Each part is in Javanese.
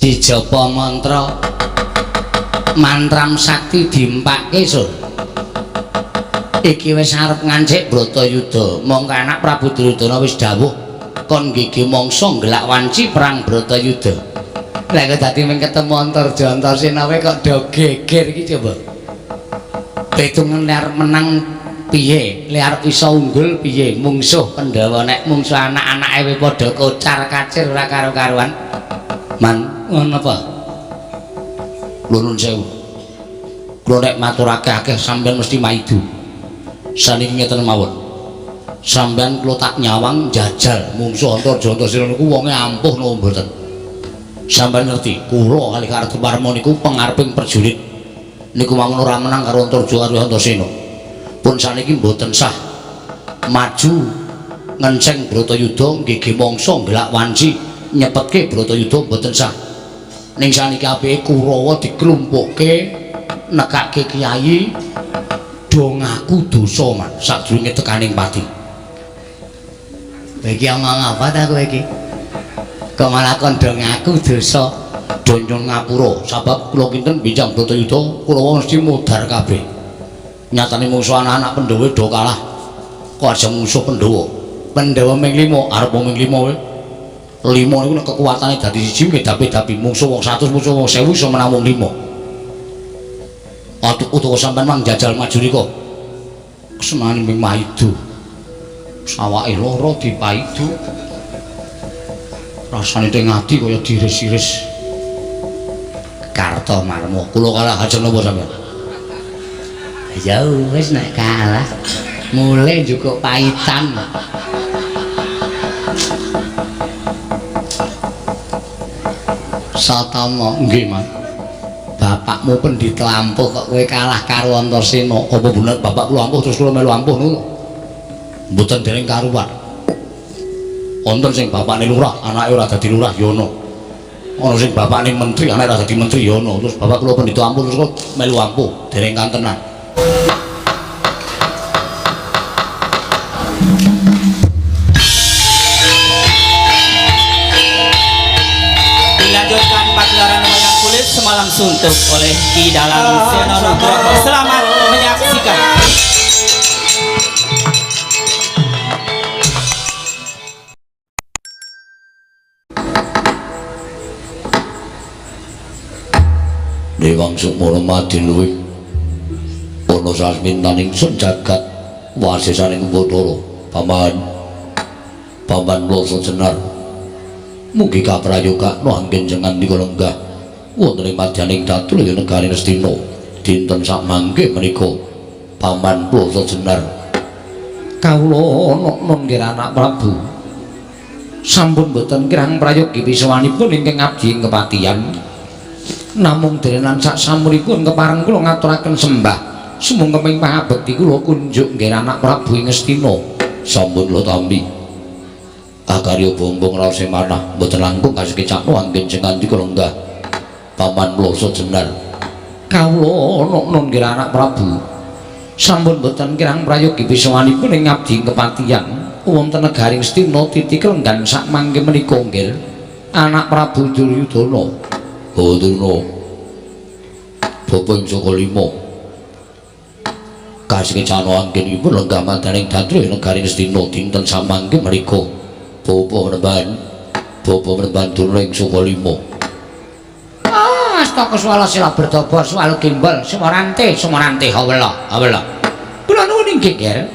dijaba mantra mantram sakti diempake Sur. Iki wis arep ngancik Bratayuda, mongko anak Prabu Duryudana wis dawuh kon gigi mangsa ngelak wanci perang Bratayuda. Lah kok dadi mung ketemu Antarja kowe kok do geger iki coba. Hitungan liar menang piye, liar iso unggul piye, mungsuh Pandhawa nek mungsuh anak-anake wis padha kocar-kacir ora karo-karuan. Man, ngono apa? Nuwun sewu. Kula nek maturake akeh sampeyan mesti maidu. Saniki ngeten mawon. Sampeyan kula tak nyawang jajal mungsuh Antarja niku wonge ampuh napa mboten? Sampeyan ngerti, kula kali karo Tumarma niku pengareping prajurit. Niku mawon ora menang karo Antarja karo Antasena. Pun saniki mboten sah maju ngenceng Bratayuda nggih mangsa ngelak wanci nyepetke Bratayuda mboten sah. Ning saniki apike Kurawa diklumpukke nekake kiai do ngaku dosa man sadurunge tekaning pati. Iki omong apa ta kowe iki? Kok malah kon do ngaku dosa, do nyuwun ngapura sebab kula kinten bincang Bratayuda Kurawa mesti modar kabeh. Nyatane musuh anak-anak Pandhawa do kalah. Kok aja musuh Pandhawa. Pandhawa ming 5 arep ming 5 wae. 5 niku nek kekuatane dadi siji nggih dapi-dapi musuh wong 100 musuh wong 1000 iso menang wong 5. Utawa sampean mang jajal maju rika. Kesenane ming maidu. Sawake loro dipaidu. Rasane teng ati kaya diiris-iris. Kartomarma, kula kalah ajeng napa sampean? Ya wis nek kalah mulai juga paitan. Satama nggih Mas. Bapakmu pendhita ampuh kok kowe kalah karo Antasena. Apa bener bapak kula ampuh terus kula melu ampuh niku? Mboten dereng karuan. Wonten sing bapakne lurah, anake ora dadi lurah ya ana. Ana sing bapakne menteri, anake ora dadi menteri ya ana. Terus bapak kula pendhita ampuh terus kok melu ampuh dereng kantenan. Dilanjutkan pagelaran wayang kulit semalam suntuk oleh Ki Dalang Sena Nugroho. Selamat menyaksikan. Dewang Sukmana Madiluwih ana sasmintaning jagat wasisaning Bathara paman Loso Jenar mugi kaprayogakna anggen jenengan nika lenggah wonten ing madyaning Datulya negari Astina dinten sak mangke menika paman Loso Jenar Kawula nun nggih anak Prabu sampun boten kirang prayogi wiswanipun ingkang abdi ing kepatihan. Namung derenan sak samunipun kepareng kula ngaturaken sembah sumangga ping pangabekti kula kunjuk nggih anak Prabu ing Astina. Sampun lho tampi akarya bombong raos sing manah mboten langkung kasekecakno anggen jenengan dika lenggah paman Loso Jenar. Kawula nun nggih anak Prabu sampun boten kirang prayogi wiswanipun ing abdi ing kepatihan wonten negari Astina titik lenggan sak mangke menika nggih anak Prabu Duryudana. Bawana Bapak Saka Lima kasekecano anggenipun lenggah madaning Datulya negari Astina dinten samangke menika Bapak Menemban Dureng Saka Lima. Astaka swala sila bertobo swalu gimbal sumorante hawala. Kula nuwun inggih nggih.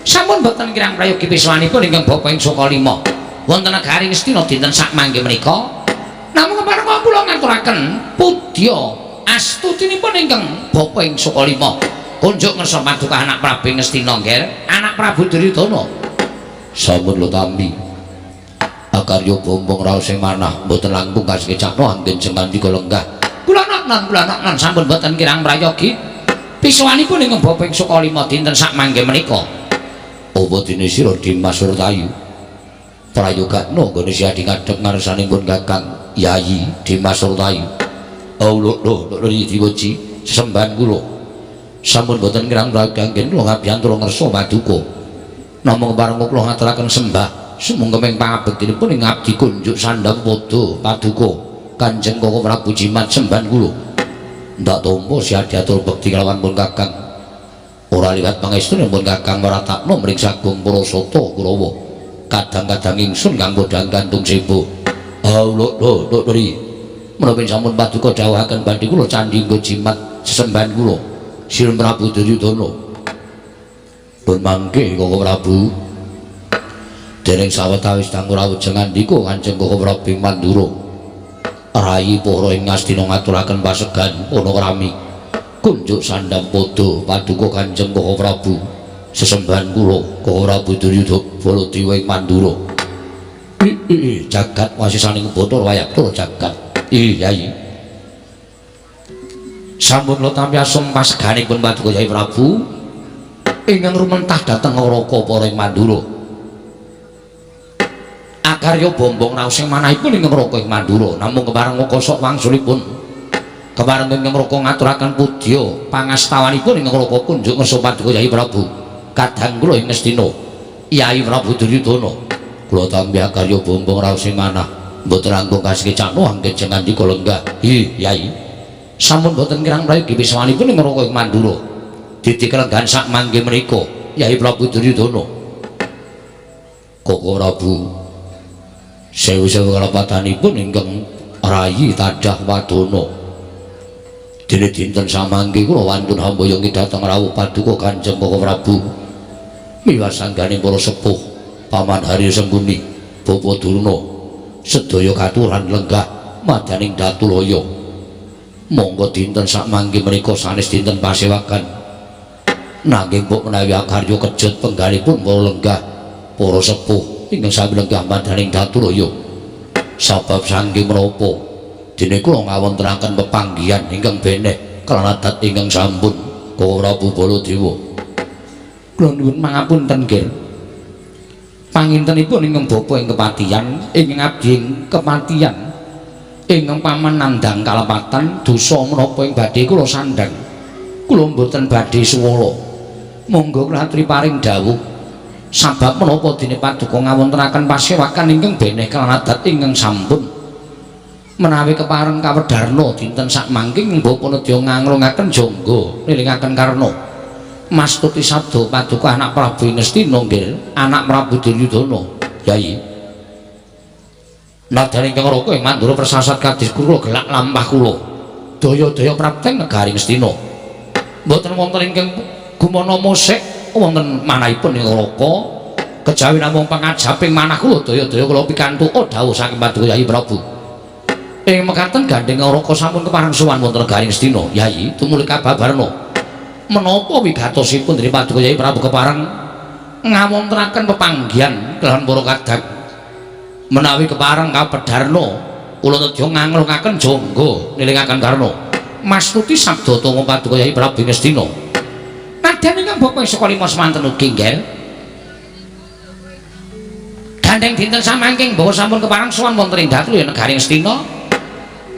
Sampun boten kirang prayogi wiswanipun ingkang Bapak Saka Lima wonten negari Astina dinten sak mangke menika. Namung kepareng kula ngaturaken pudya astutinipun ingkang Bapa ing Saka Lima kunjuk ngersa paduka anak Prabu ing Astina nggih anak Prabu Duryudana. Sampun lho tampi akarya bombong raos sing manah mboten langkung kasekecakno anggen jenengan dika lenggah. Kula nok sampun boten kirang prayogi piswanipun ingkang Bapa ing Saka Lima dinten sak mangke menika. Apa dene sira Dimas Surtayu prayogakno nggone siadi ngadhep ngarsanipun Kakang Yayi Dimas Surtayu. Oh lho diwoji sesembahan kula sampun boten kirang praganggen kula ngabyantura ngersa paduka namung kepareng kula ngaturaken sembah sumangga ping pangabektinipun ing abdi kunjuk sandhang padha paduka Kanjeng Koko Prabu Jimat semban kula ndak tampa siadi atur bekti kelawan pun Kakang ora liwat pangestune pun Kakang Waratakna mring Sagung Parasata Kurawa kadang-kadang ingsun kanggo dang gantung sibu lho menawi sampun paduka dawuhaken badhe kula candhi nggo Jimat sesembahan kula Sira Prabu Duryudana pun mangke Koko Prabu dereng sawetawis dang ora wujeng andika Kanjeng Koko Prabu Mandura Rai para ing Ngastina ngaturaken pasegan Panakrami kunjuk sandhang padha paduka Kanjeng Koko Prabu sesembahan kula Koko Prabu Duryudana Baladewa ing Mandura jagat wasisaning Bathara Wayakura jagat Yai sampun kula tampi asem paseganipun paduka Yai Prabu ingkang rumentah dhateng Naraka para ing Mandura akarya bombong raos sing manahipun ing Naraka ing Mandura namung kepareng kosok wangsulipun kepareng ing Naraka ngaturaken pudya pangastawanipun ing Naraka kunjuk ngersa paduka Yai Prabu kadang kula ing Ngastina Yai Prabu Duryudana kula tampi akarya bombong raos sing manah mboten langkung kasekecakno anggen ngandika lenggah Yai sampun boten kirang prayogi wiswanipun ing Naraka ing Mandura dadi kelenggahan sak mangke menika Yai Prabu Duryudana Koko Prabu sewu-sewu kalepatanipun ingkang rayi tadah wadana dene dinten samangke kula wantun hambayongi dhateng rawuh paduka Kanjeng Koko Prabu miwah sangganing para sepuh Paman Harya Sengkuni Bapa Durna sedaya katuran lenggah madaning Datulaya monggo dinten samangke menika sanes dinten pasewakan nanging mbok menawi akarya kejut penggalipun para lenggah para sepuh ingkang sami lenggah madaning Datulaya sabab saking menapa dene kula ngawontenaken pepanggihan ingkang beneh kelawan adat ingkang sampun Koko Prabu Baladewa kula nuwun pangapunten nggih pangintenipun ingkang bapa ing kepatihan ingkang abdi ing kepatihan ingkang paman nandhang kalepatan dosa menapa ing badhe kula sandhang kula mboten badhe suwala monggo klatri paring dawuh sabab menapa dene paduka ngawontenaken pasewakan ingkang beneh kelawan adat ingkang sampun menawi kepareng kawedarna dinten sakmangking bapa nedya nganglungaken jangga nilingaken karna mastuti sabda paduka anak Prabu Ngastina nggih anak Prabu Duryudana Yai nadyan ingkang Naraka ing Mandura persasat kadis kula gelak lampah kula daya-daya prapteng negari Ngastina mboten wonten ingkang gumana musik wonten manahipun ing Naraka kejawi namung pangajaping manah kula daya-daya kula pikantuk dawuh saking paduka Yai Prabu ing mekaten gandeng Naraka sampun kepareng sowan wonten negari Ngastina Yai tumuli kababarna menapa wigatosipun dari paduka Yai Prabu kepareng ngawontenaken pepanggihan kelawan para kadang menawi kepareng kapedarna kula nedya nganglungaken jangga nilingaken karna mastuti sabda tama paduka Yai Prabu Ngastina nadyan ingkang bapa saka lima semanten ugi nggih gandeng dinten samangking bahwa sampun kepareng sowan wonten ing Datulaya negari Ngastina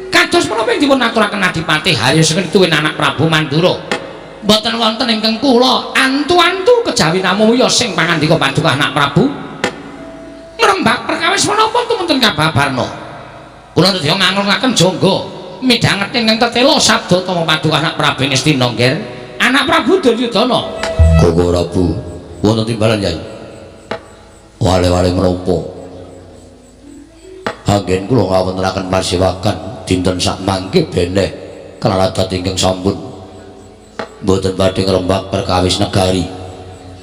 kados menapa dipun aturaken Adipati Harya Sengkuni anak Prabu Mandura mboten wonten ingkang kula antu-antu kejawi namung sing pangandika paduka anak Prabu ngrembak perkawis menapa tumunten kababarna kula nedya nganglungaken jangga midhanget ingkang tetela sabda tama paduka anak Prabu Ngastina nggih anak Prabu Duryudana Koko Prabu wonten timbalan Yai wale-wale menapa anggen kula ngawontenaken pasewakan dinten sakmangke beneh kelawan adat ingkang sampun mboten badhe ngrembak perkawis negari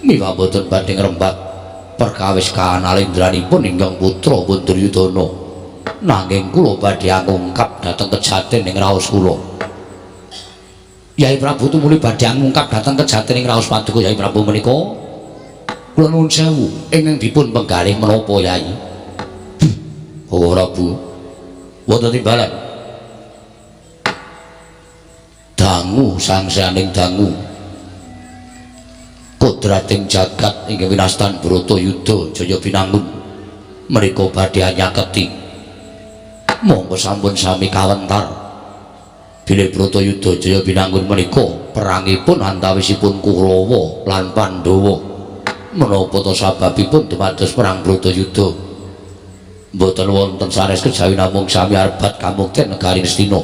miwah mboten badhe ngrembak perkawis kanalendranipun ingkang putra pun Duryudana nanging kula badhe ngungkap dhateng kejaten ing raos kula Yai Prabu tumuli badhe ngungkap dhateng kejaten ing raos paduka Yai Prabu menika kula nuwun sewu ingkang dipun penggalih menapa Yai Koko Prabu wonten timbalan dangu sangsaning dangu kodrating jagat inggih winastan Bratayuda Jaya Binangun menika badhe nyaketi monggo sampun sami kawentar bilih Bratayuda Jaya Binangun menika perangipun antawisipun Kurawa lan Pandhawa menapa ta sababipun dumados perang Bratayuda Mboten wonten sanes kejawi namung sami arebat kamukten negari Ngastina.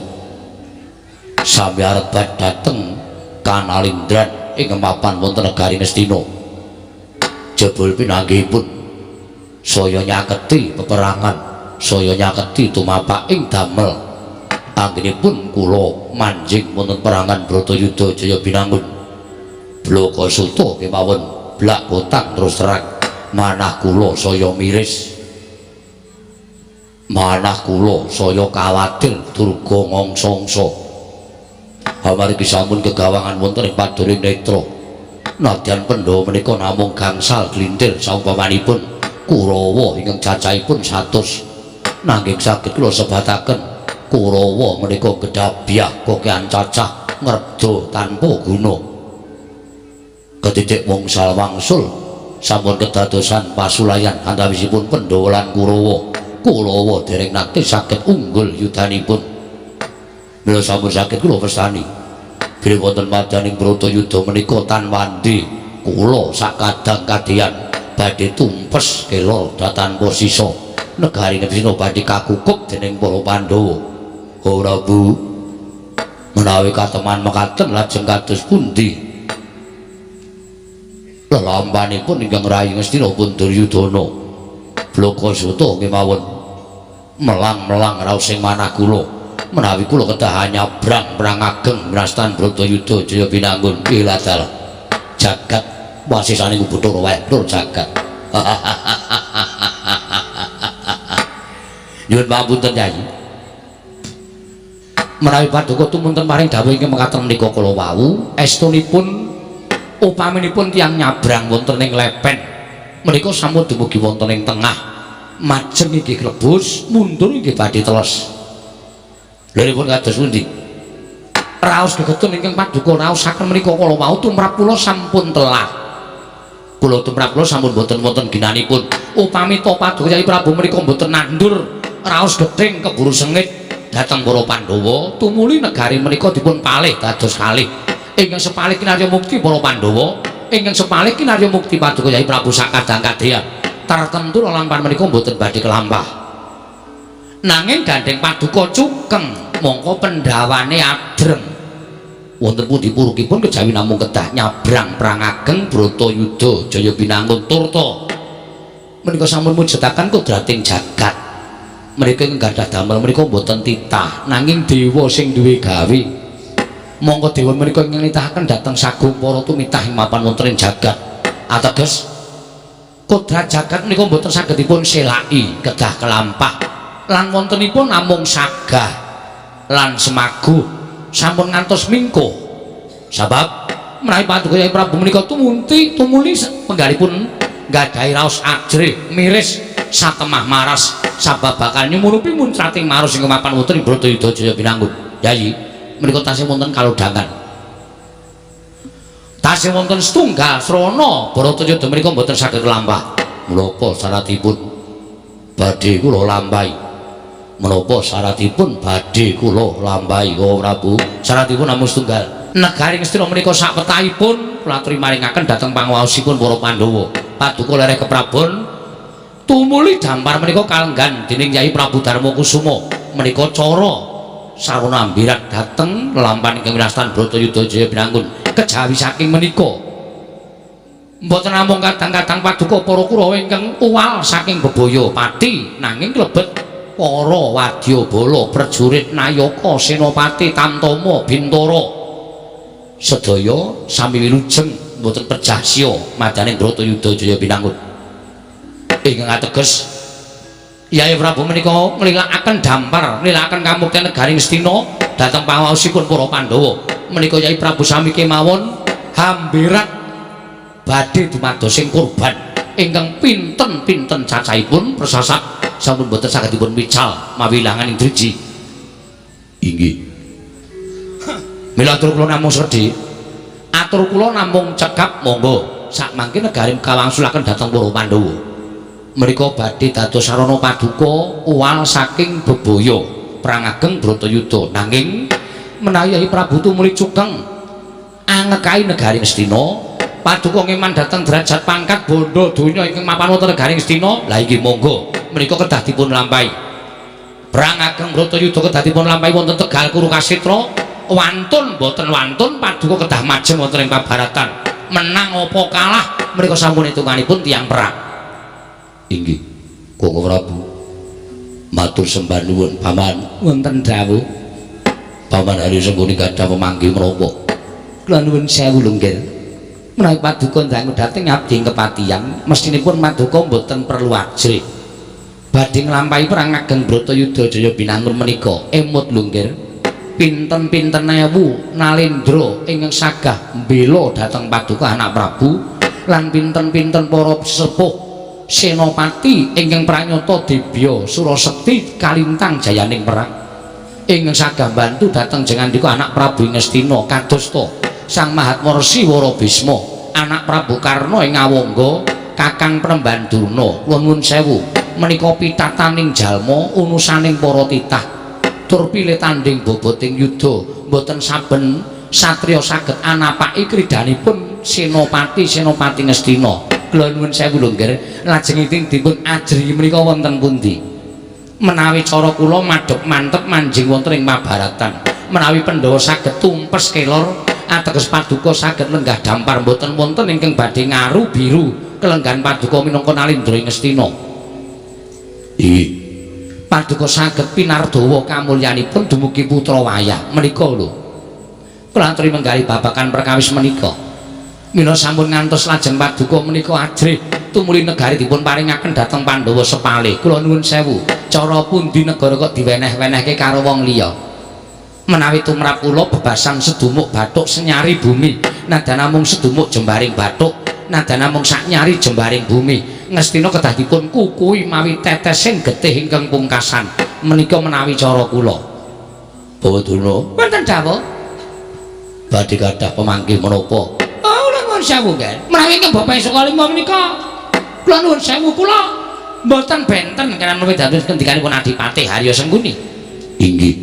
Sami arebat dhateng Kanalindran ing mapan wonten negari Ngastina. Jebul pinanggihipun saya nyaketi peperangan, saya nyaketi tumapak ing damel. Anggenipun kula manjing wonten perangan Bratayuda Jaya Binangun. Blokasuta kemawon blak botang terus terang manah kula saya miris. Manah kula saya kawatir durga ngongsongso. Amargi sampun kegawangan wonten ing padoring netra. Nadyan Pandhawa menika namung gangsal glintir saumpamanipun Kurawa ingkang cacahipun 100. Nanging saged kula sebataken Kurawa menika gedhabyah kokean cacah ngerda tanpa guna. Ketitik wangsul wangsul sampun kedadosan pasulayan antawisipun Pandhawa lan Kurawa. Kurawa dereng nakti saged unggul yudanipun. Mila sampun saged kula wastani bilih wonten madaning Bratayuda menika tanwandi kula sakadang kadhian badhe tumpes kelol tanpa sisa negari Ngastina badhe kakukup dening para Pandhawa. Ora Bu, menawi kateman mekaten lajeng kados pundi lelampanipun ingkang rayi Ngastina pun Duryudana. Blokasuta kemawon melang-melang raos sing manah kula menawi kula kedah nyabrang perang ageng mirastan Bratayuda Jaya Binangun iladal jagat wasisane Bathara wae lur jagat. Nyuwun pamunten Yai. Menawi paduka tumunten paring dawuh ingkang mekaten menika kula wau estunipun upaminipun tiyang nyabrang wonten ing lepen menika sampun dumugi wonten ing tengah majeng inggih klebus mundur inggih badhe teles. Liripun kados pundi? Raos gegetun ingkang paduka raosaken menika kala wau tumrap kula sampun telah. Kula tumrap kula sampun boten wonten ginanipun. Upami to paduka Kyai Prabu menika boten nandur raos gething keburu sengit dhateng para Pandhawa, tumuli negari menika dipun palih dados kalih. Ingkang sepalih kinarya mukti para Pandhawa, ingkang sepalih kinarya mukti paduka Kyai Prabu sakadang kadheyan. Tartemtu lampahan menika boten badhe kelampah. Nanging gandeng paduka cukeng mongko pendhawane adreng. Wonten pundi purukipun kejawi namung kedah nyabrang perang ageng Bratayuda Jaya Binangun turta. Menika sampun mujudaken kodrating jagat. Menika ingkang gadah damel menika boten titah, nanging dewa sing duwe gawe. Mongko dewa menika ingkang nitahaken dhateng sagung para tumitah ing mapan wonten ing jagat. Ateges kodrat jagat menika boten saged dipun selaki kedah kelampah. Lan wontenipun namung sagah lan semagu sampun ngantos mingko. Sabab menawi paduka Kyai Prabu menika tumuli penggalipun nggadahi raos ajrih miris satemah maras sabab bakal nyumurupi muncrating maros ing mapan wonten ing Bratayuda Jaya Binangun. Yayi menika tasih wonten kalodhangan. Tasih wonten setunggal srana Bratayuda menika mboten saged lampah. Menapa syaratipun badhe kula lampahi? Menapa syaratipun badhe kula lampahi Kawula Prabu? Syaratipun namung setunggal. Negari Ngastina menika sak petahipun kula aturi maringaken dhateng panguwasipun para Pandhawa. Paduka lereh keprabon tumuli dampar menika kalenggan dening Kyai Prabu Darmakusuma. Menika cara sarwana ambirat dhateng lelampahan ingkang wirastan Bratayuda Jaya Binangun. Kejawi saking menika mboten namung kadang-kadang paduka para Kurawa ingkang uwal saking bebaya pati nanging klebet para wadyabala prajurit Nayaka Senopati Tamtama Bintara sedaya sami wilujeng mboten perjasya madaning Bratayuda Jaya Binangun. Ingkang ateges Kyai Prabu menika nglilakaken dampar nglilakaken kamukten negari Ngastina dhateng panguwasipun para Pandhawa. Menika Kyai Prabu sami kemawon hambirat badhe dumadosing kurban ingkang pinten-pinten cacahipun persasat sampun boten saged dipun mical mawi ilangan ing driji. Inggih. Mila atur kula namung sedhi. Atur kula namung cekap monggo sak mangke negari kawangsulaken dhateng para Pandhawa. Menika badhe dados sarana paduka uwal saking bebaya perang ageng Bratayuda. Nanging menawi Kyai Prabu tumuli cukeng angekahi negari Ngastina paduka ngeman dhateng derajat pangkat bondo donya ingkang mapan wonten negari Ngastina. Lah inggih monggo menika kedah dipun lampahi. Perang ageng Bratayuda kedah dipun lampahi wonten Tegal Kurukasitra. Wantun boten wantun paduka kedah majem wonten ing pabaratan. Menang apa kalah menika sampun hitunganipun tiyang perang. Inggih. Kangge Prabu. Matur sembah nuwun Paman. Wonten dawuh. Paman Hari Sengguni gadah pemanggih menapa? Kula nuwun sewu Lunggir. Menawi paduka ndangu dhateng abdi kepatihan, mestinipun paduka mboten perlu ajrih. Badhe nglampahi perang ageng Bratayuda Jaya Binangun menika emut Lunggir. Pinten-pinten ewu nalendra ingkang sagah mbela dhateng paduka anak Prabu lan pinten-pinten para sesepuh senopati ingkang pranyata dibya Surasekti kalintang jayaning perang ingkang sagah bantu dhateng jengandika anak Prabu Ngastina kadosta Sang Mahatmarsi Wara Bisma anak Prabu Karna ing Awangga Kakang Prembandurna nuwun sewu menika pitataning jalma unusaning para titah tur pilih tanding boboting yuda mboten saben satriya saged anapaki kridanipun senopati Ngastina. Kula nuwun sewu Lunggir, lajengipun dipun ajri menika wonten pundi? Menawi cara kula madhep mantep manjing wonten ing Mabaratan, menawi Pandhawa saged tumpes kelor ateges paduka saged lenggah dampar mboten wonten ingkang badhe ngaru biru kelenggahan paduka minangka Nalendra Ngastina. Inggih. Paduka saged pinardawa kamulyanipun dumugi putra wayah menika lho. Kula aturi menggali babakan perkawis menika. Mila sampun ngantos lajeng paduka menika ajrih tumuli negari dipun paringaken dhateng Pandhawa sepalih. Kula nuwun sewu, cara pundi negara kok diweneh-wenehke karo wong liya? Menawi tumrap kula bebasan sedumuk bathuk senyari bumi, nadan namung sedumuk jembaring bathuk, nadan namung saknyari jembaring bumi. Ngastina kedah dipun kukui mawi tetesing getih ingkang pungkasan. Menika menawi cara kula. Bawaduna, Wonten dawuh badhe gadah pemanggih menapa? Nuwun sewu kan. Menawi ingkang Bapak Sukalima menika kula nuwun sewu kula mboten benten kan menawi dados kendikanipun Adipati Harya Sengguni. Inggih.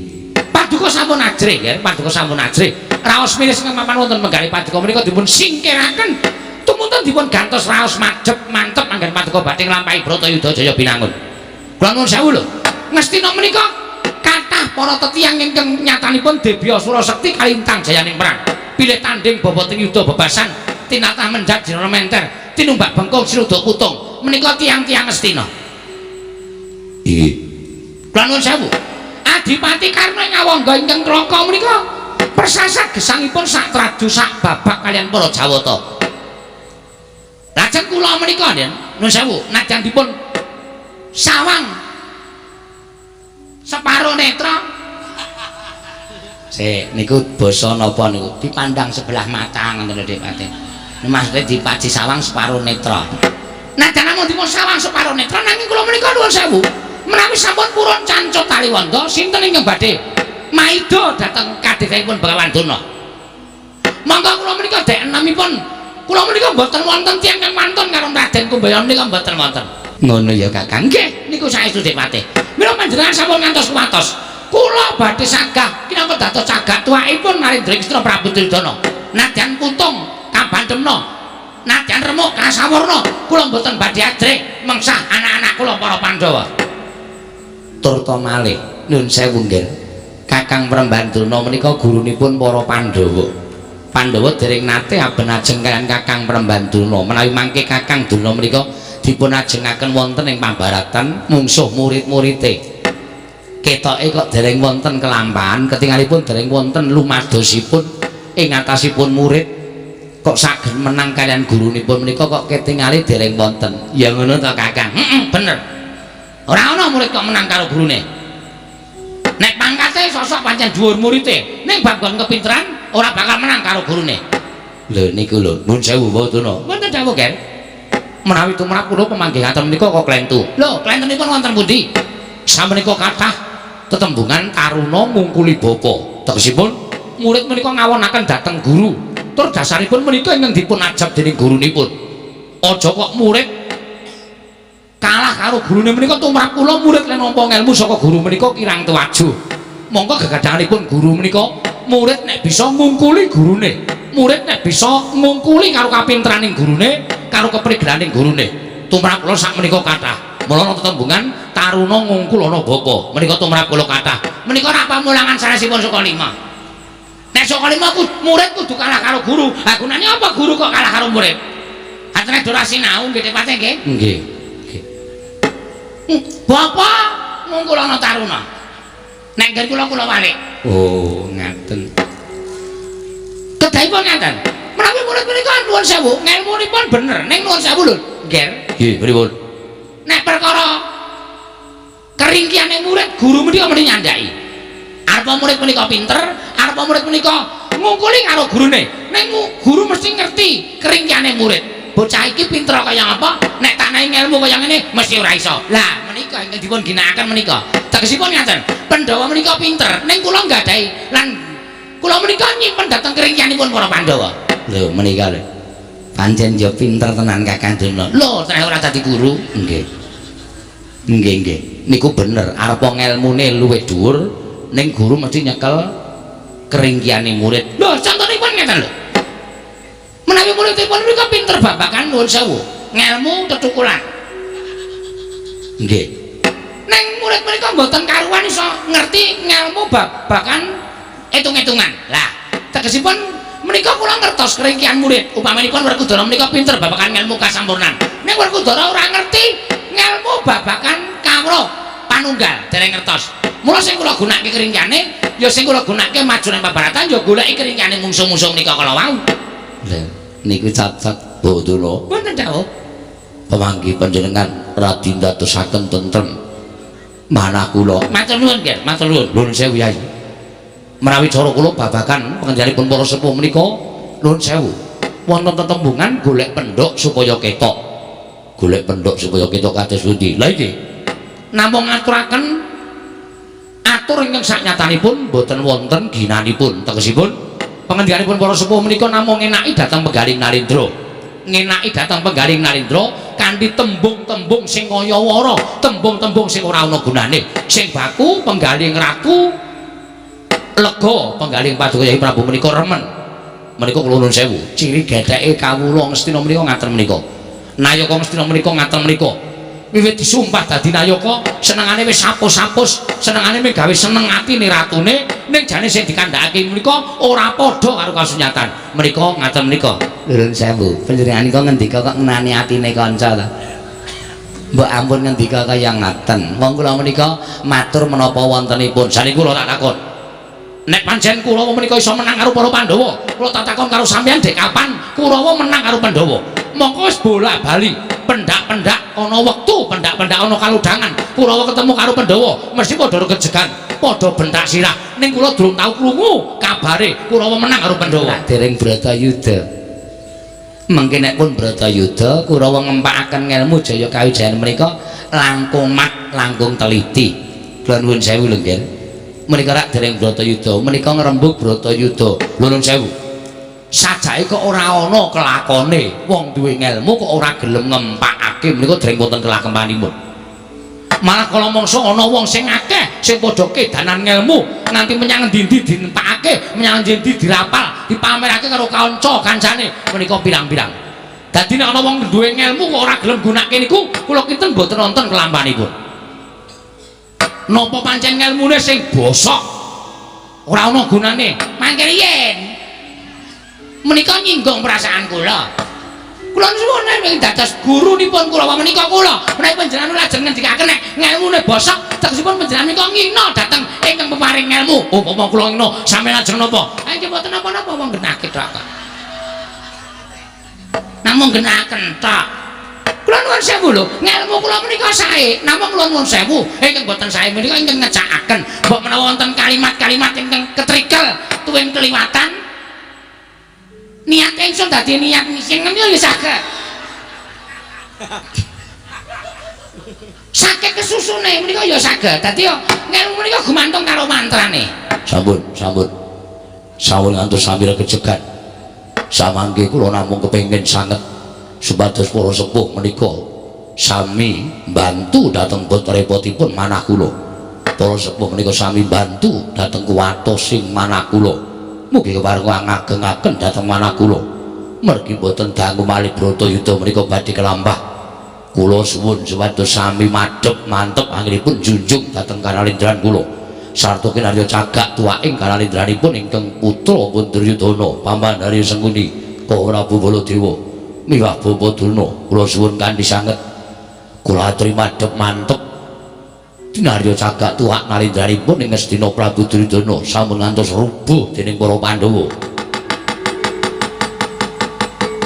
Paduka sampun ajrih kan, paduka sampun ajrih. Raos miris ingkang mapan wonten menggali paduka menika dipun singkiraken tumuntun dipun gantos raos majep mantep anggen paduka badhe nglampahi Bratayuda Jaya Binangun. Kula nuwun sewu lho. Ngastina menika kathah para tetiyang ingkang nyatanipun debya Surasekti kalintang jayaning perang. Pilih tanding boboting yuda bebasan tinatah menjat jero menter tinumbak bengkong sinuda putung menika tiang-tiang Ngastina. Inggih. Kula nuwun sewu. Adipati Karna ing Awangga ingkang Kraka menika persasat gesangipun sak traju sak babak kalian para Jawata. Lajeng kula menika nuwun sewu najan dipun sawang separo netra. Niku basa napa niku? Dipandang sebelah mata ngoten lho Adipati. Maksudnya dipaji sawang separo netra. Najan namung dipun sawang separo netra nanging kula menika nuwun sewu. Menawi sampun purun cancut Taliwanda, sinten ingkang badhe maida dhateng kadhekipun Bawandana? Monggo kula menika dek enamipun kula menika mboten wonten tiyang kang mantun karo Raden Kumbayan menika mboten wonten. Ngono ya Kakang. Nggih, niku saestu Adipati. Mila panjenengan sampun ngantos kuwatos. Kula badhe sagah kinangka dados cagak tuwakipun Narendra Krisna Prabu Duryudana. Nadyan putung kabandhemna, nadyan remuk kasawarna, kula mboten badhe ajrih mengsah anak-anak kula para Pandhawa. Turta malih nuwun sewu nggih. Kakang Prembandurna menika gurunipun para Pandhawa. Pandhawa dereng nate aben ajeng kaliyan Kakang Prembandurna. Menawi mangke Kakang Durna menika dipun ajengaken wonten ing Pabaratan mungsuh murid-muride. Ketoke kok dereng wonten kelampahan, ketingalipun dereng wonten lumadosipun ing atasipun murid. Kok saged menang kaliyan gurunipun menika kok ketingali dereng wonten. Ya ngono to Kakang. Bener. Ora ana murid kok menang karo gurune. Nek pangkate sosok pancen dhuwur murite, ning babagan kepinteran ora bakal menang karo gurune. Lho niku lho, nuwun sewu Bawadana. Mboten dawuh, Ger. Menawi tumrap kula pemanggihaken menika kok klentu. Lho, klentunipun wonten pundi? Sameneika kathah tetembungan taruna ngungkuli bapa. Tegesipun murid menika ngawonaken dhateng guru. Tur dasaripun menika ingkang dipun ajab dening gurunipun. Aja kok murid kalah karo gurune menika tumrap kula murid lan nampa ngelmu saka guru menika kirang tuwaju. Monggo gegadhanganipun guru menika murid nek bisa ngungkuli gurune, murid nek bisa ngungkuli karo kapinteraning gurune, karo keprigedaning gurune. Tumrap kula sak menika kathah. mula ana tetembungan taruna ngungkul ana bapa menika tumrap kula kathah menika rak pamulangan sanesipun Saka Lima. Nek Saka Lima murid kudu kalah karo guru. Ha gunane apa guru kok kalah karo murid? Atene ora sinau nggih tepate nggih. Nggih. Bapak ngungkul ana taruna. Nek nggen kula walik. Oh, ngaten. Kedahipun ngaten. Menawi murid menika nuwun sewu, ngelmunipun bener. Ning nuwun sewu lho, nggih. Nggih, pripun? Nek perkara keringkiane murid, guru menika mesti nyandhaki. Arep murid menika pinter, arep murid menika ngungkuli karo gurune. Ning guru mesti ngerti keringkiane murid. Bocah iki pinter kaya apa? Nek tak naik ilmu kaya ngene mesti ora iso. Lah, menika ingkang dipun ginakaken menika. Tegesipun ngaten, Pandhawa menika pinter, ning kula nggadahi lan kula menika nyimpen dhateng keringkianipun para Pandhawa. Lho, menika lho. Pancen ya pinter tenan Kakang Dono. Lho, terus ora dadi guru? Nggih. Nggih. Niku bener, arep ngelmune luwih dhuwur, ning guru mesti nyekel keringkiane murid. Lho, contonipun ngeten lho. Menawi muridipun menika pinter babagan nuwun sewu, ngelmu tetukulan. Nggih. Neng murid menika mboten karuan iso ngerti ngelmu babagan hitung-hitungan. Lah, tegesipun menika kula ngertos keringkian murid. Upamanipun Werkudara menika pinter babagan ngelmu kasampurnan. Ning Werkudara ora ngerti ngelmu babagan kawruh panunggal, dereng ngertos. Mula sing kula gunakake keringkiane, ya sing kula gunakake maju ning pabaratan ya goleki keringkiane mungsuh-mungsuh menika kala wau. Lha, niku cacat Bathara. Mboten dawuh. Pamanggi panjenengan radi ndadosaken tentrem manah kula. Matur nuwun nggih, matur nuwun. Nuwun sewu Yai. Menawi cara kula babagan pengendalianipun para sepuh menika nuwun sewu. Wonten tetembungan golek pendhok supaya ketok. Golek pendhok supaya ketok kados pundi? Lah iki namung ngaturaken atur ingkang saknyatanipun boten wonten ginanipun. Tegesipun pengendalianipun para sepuh menika namung ngenaki dhateng Penggaling Narendra. Ngenaki dhateng Penggaling Narendra kanthi tembung-tembung sing kaya wara, tembung-tembung sing ora ana gunane. Sing baku Penggaling Ratu lega Penggaling Paduka Kyai Prabu menika remen. Menika kula nuwun sewu. Ciri gedheke kawula Ngastina menika ngaten menika. Nayaka Ngastina menika ngaten menika. Wiwit disumpah dadi nayaka, senengane wis sapus-sapus, senengane wis gawe seneng atine ratune, ning jane sing dikandhakake menika ora padha karo kasunyatan. Menika ngaten menika. Nuwun sewu. Panjenengan kok ngendika kok ngenani atine kanca ta? Mbok ampun ngendika kaya ngaten. Wong kula menika matur menapa wontenipun. Jane kula tak takon. Nek pancen Kurawa menika iso menang karo para Pandhawa, kula tak takon karo sampeyan dek kapan Kurawa menang karo Pandhawa? Mongko wis bola-bali, pendak-pendak ana wektu, pendak-pendak ana kaludhangan, Kurawa ketemu karo Pandhawa, mesti padha regejegan, padha bentak sirah. Ning kula durung tau krungu kabare Kurawa menang karo Pandhawa. Dereng Bratayuda. Mengke nek pun Bratayuda, Kurawa ngempakaken ngelmu Jaya Kawijayan menika langkung mat, langkung teliti. Kula nuwun sewu lho nggih. Menika rak dereng Bratayuda, menika ngrembug Bratayuda. Lho nuwun sewu. Sajake kok ora ana kelakone, wong duwe ngelmu kok ora gelem ngempakake, menika dereng wonten kelakempanipun. Malah kala mangsa ana wong sing akeh sing padha kedanan ngelmu nganti menyang endi-endi dinempakake, menyang endi dirapal, dipamerake karo kanca-kancane, menika pirang-pirang. Dadi nek ana wong duwe ngelmu kok ora gelem gunakake niku, kula kinten mboten wonten kelampanipun. Napa pancen ngelmune sing bosok ora ana gunane? Mangke yen menika nyinggung perasaan kula. Kula nuwun nek dados gurunipun Kurawa menika kula, menawi panjenengan lajeng ngendikaken nek ngelmune bosok, tegesipun panjenengan menika ngina dhateng ingkang peparing ngelmu. Upama kula ngina, sampeyan lajeng napa? Nggih mboten napa-napa wong genake tok. Namung genaken tok. Kula nuwun sewu lho, ngelmu kula menika sae, namung kula nuwun sewu, ingkang boten sae menika ingkang ngecakaken, mbok menawa wonten kalimat-kalimat ingkang ketrikel tuwin keliwatan, niat ingsun dadi niat sing menika ya saged. Sakit kesusune menika ya saged. Dadi ya ngelmu menika gumantung karo mantrane. Sampun, sampun. Sawun ngantos sami regejegan. Samangke kula namung kepengin sanget supados para sepuh menika sami bantu dhateng repotipun manah kula. Para sepuh menika sami bantu dhateng kuwatosing manah kula. Mugi kepareng ngageng-ageng dhateng manah kula. Mergi boten dangu malih Bratayuda menika badhe kelambah kula suwun supados sami madhep mantep anggenipun junjung dhateng kanalindran kula sarta kinarya cagak tuwaking kanalindranipun ingkang putra pun Duryudana paman Hari Sengkuni Prabu Baladewa miwah Bapa Durna kula suwun kanthi sanget kula aturi madhep mantep kinarya cagak tuwak nalindranipun ing Astina Prabu Duryudana sampun ngantos rubuh dening para Pandhawa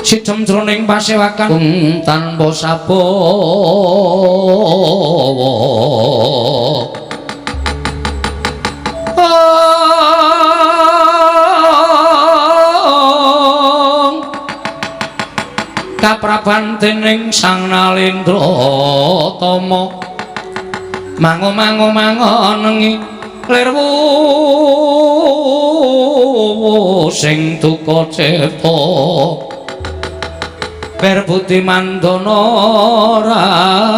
sidhem jroning pasewakan tanpa sabawa kapraban dening Sang Nalendra Tama mango-mango-mangonengi lirwu sing duka cipta Perbuti Mandana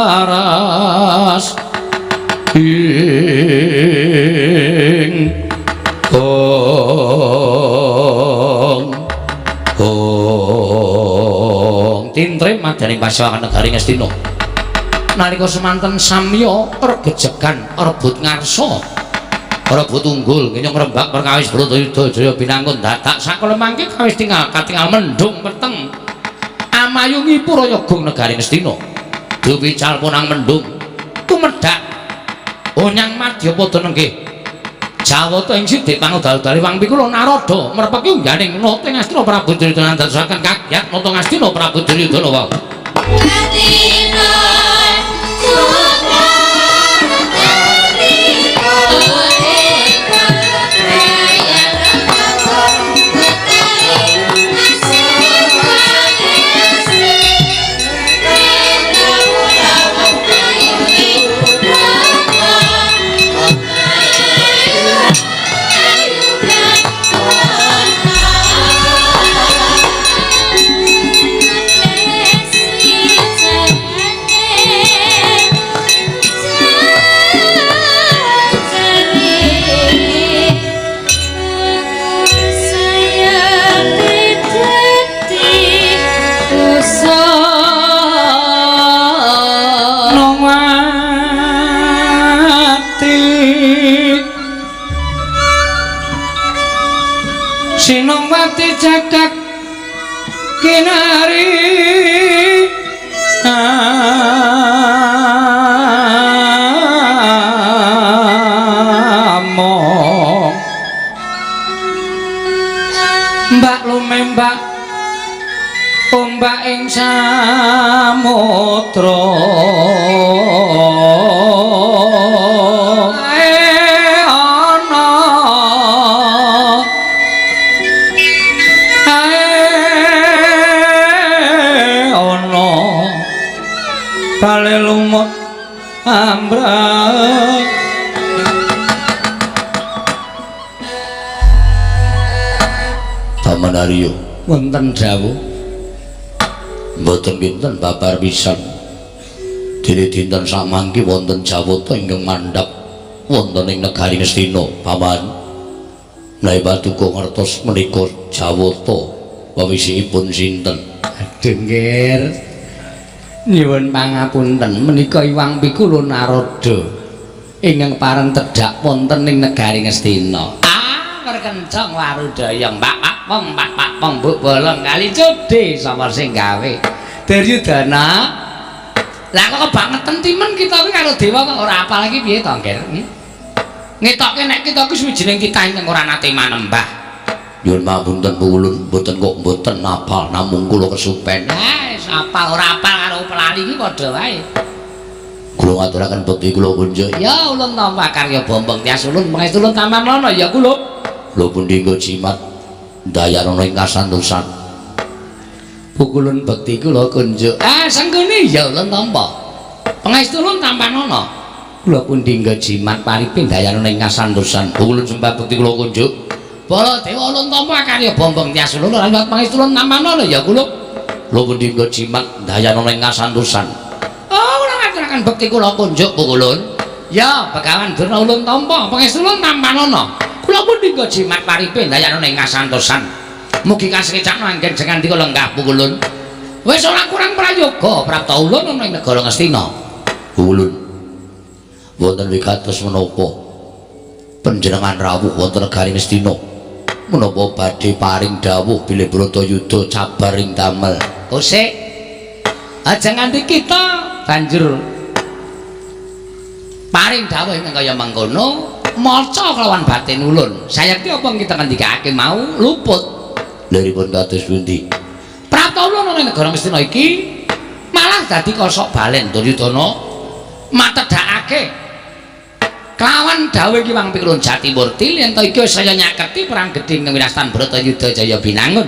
raras ing tintre madaning pasewakan negari Ngastina nalika semanten samya regejegan rebut ngarsa rebut unggul ngenyong rembak perkawis Bratayuda Jaya binangun dadak sakala mangke kawis katingal mendung peteng amayungi Purayagung negari Ngastina Dewi Calponang mendung tumedhak onyang Madyapada nenggih Jawata ing Sidik panudal-dali wang pikula Narada merpeki ungganing nata Ngastina Prabu Duryudana dadosaken kagyat nata Ngastina Prabu Duryudana wau Sinongwati cakak kinari among mbak lumembak ombak ing samudra kale lumut ambrang Taman Arya wonten dawuh mboten pinten babar pisan dene dinten samangke wonten Jawata ingkang mandhap wonten ing negari Ngastina paman Nyai Paduka ngertos menika Jawata wawisipun sinten aduh nggih nyuwun pangapunten menika Iwang Pikula Narada ingkang pareng tedhak wonten ing negari Ngastina. Perkencong warudaya mbak pong mbok bolong kali codhe sapa sing gawe Duryudana. Lah kok kebangetan timen kita kuwi karo dewa kok ora apal iki piye to, Nger? Ngetokke nek kita kuwi suwijining titah ingkang ora nate manembah. Nyuwun pangapunten Pulun mboten kok mboten apal namung kula kesupen. Apa ora apal karo pelali iki padha wae. Kula ngaturaken bekti kula kunjuk. Ya ulun tampa karya Bombong Tias ulun pangestu ulun tampan ana ya kula. Lho pundi nggo jimat dayana ing kasantosan. Pukulun bekti kula kunjuk. Sengkuni ya ulun tampa. Pangestu ulun tampan ana. Kula pundi nggo jimat paripin dayana ing kasantosan. Pukulun sembah bekti kula kunjuk. Baladewa ulun tampa karya Bombong Tias ulun lan pangestu ulun tampan ana ya kula. Lho pundi nggo jimat dayana ing kasantosan. Oh, kula ngaturaken bekti kula kunjuk Pukulun. Ya, Begawan Durna ulun tampa, pangestu ulun tampan ana. Kula pundi nggo jimat paripe dayana ing kasantosan. Mugi kasricakna anggen jengan dika lenggah Pukulun. Wis ora kurang prayoga Prapta Ulun ana ing negara Ngastina. Ulun wonten wikados menapa panjenengan rawuh wonten negari Ngastina menapa badhe paring dawuh bilih Bratayuda cabar ing damel. Kosek aja nganti kita banjur paring dawuh ing kaya mangkono maca kelawan batin ulun. Sayekti apa kita ngendikake mau luput. Liripun kados pundi? Prapta Ulun ana ing negara Ngastina iki malah dadi kosok balen Duryudana matedhakake kelawan dawuh iki Wang Pikulun Jatimurti yen to iki saya nyaketi perang gedhe ing winastan Bratayuda Jaya Binangun.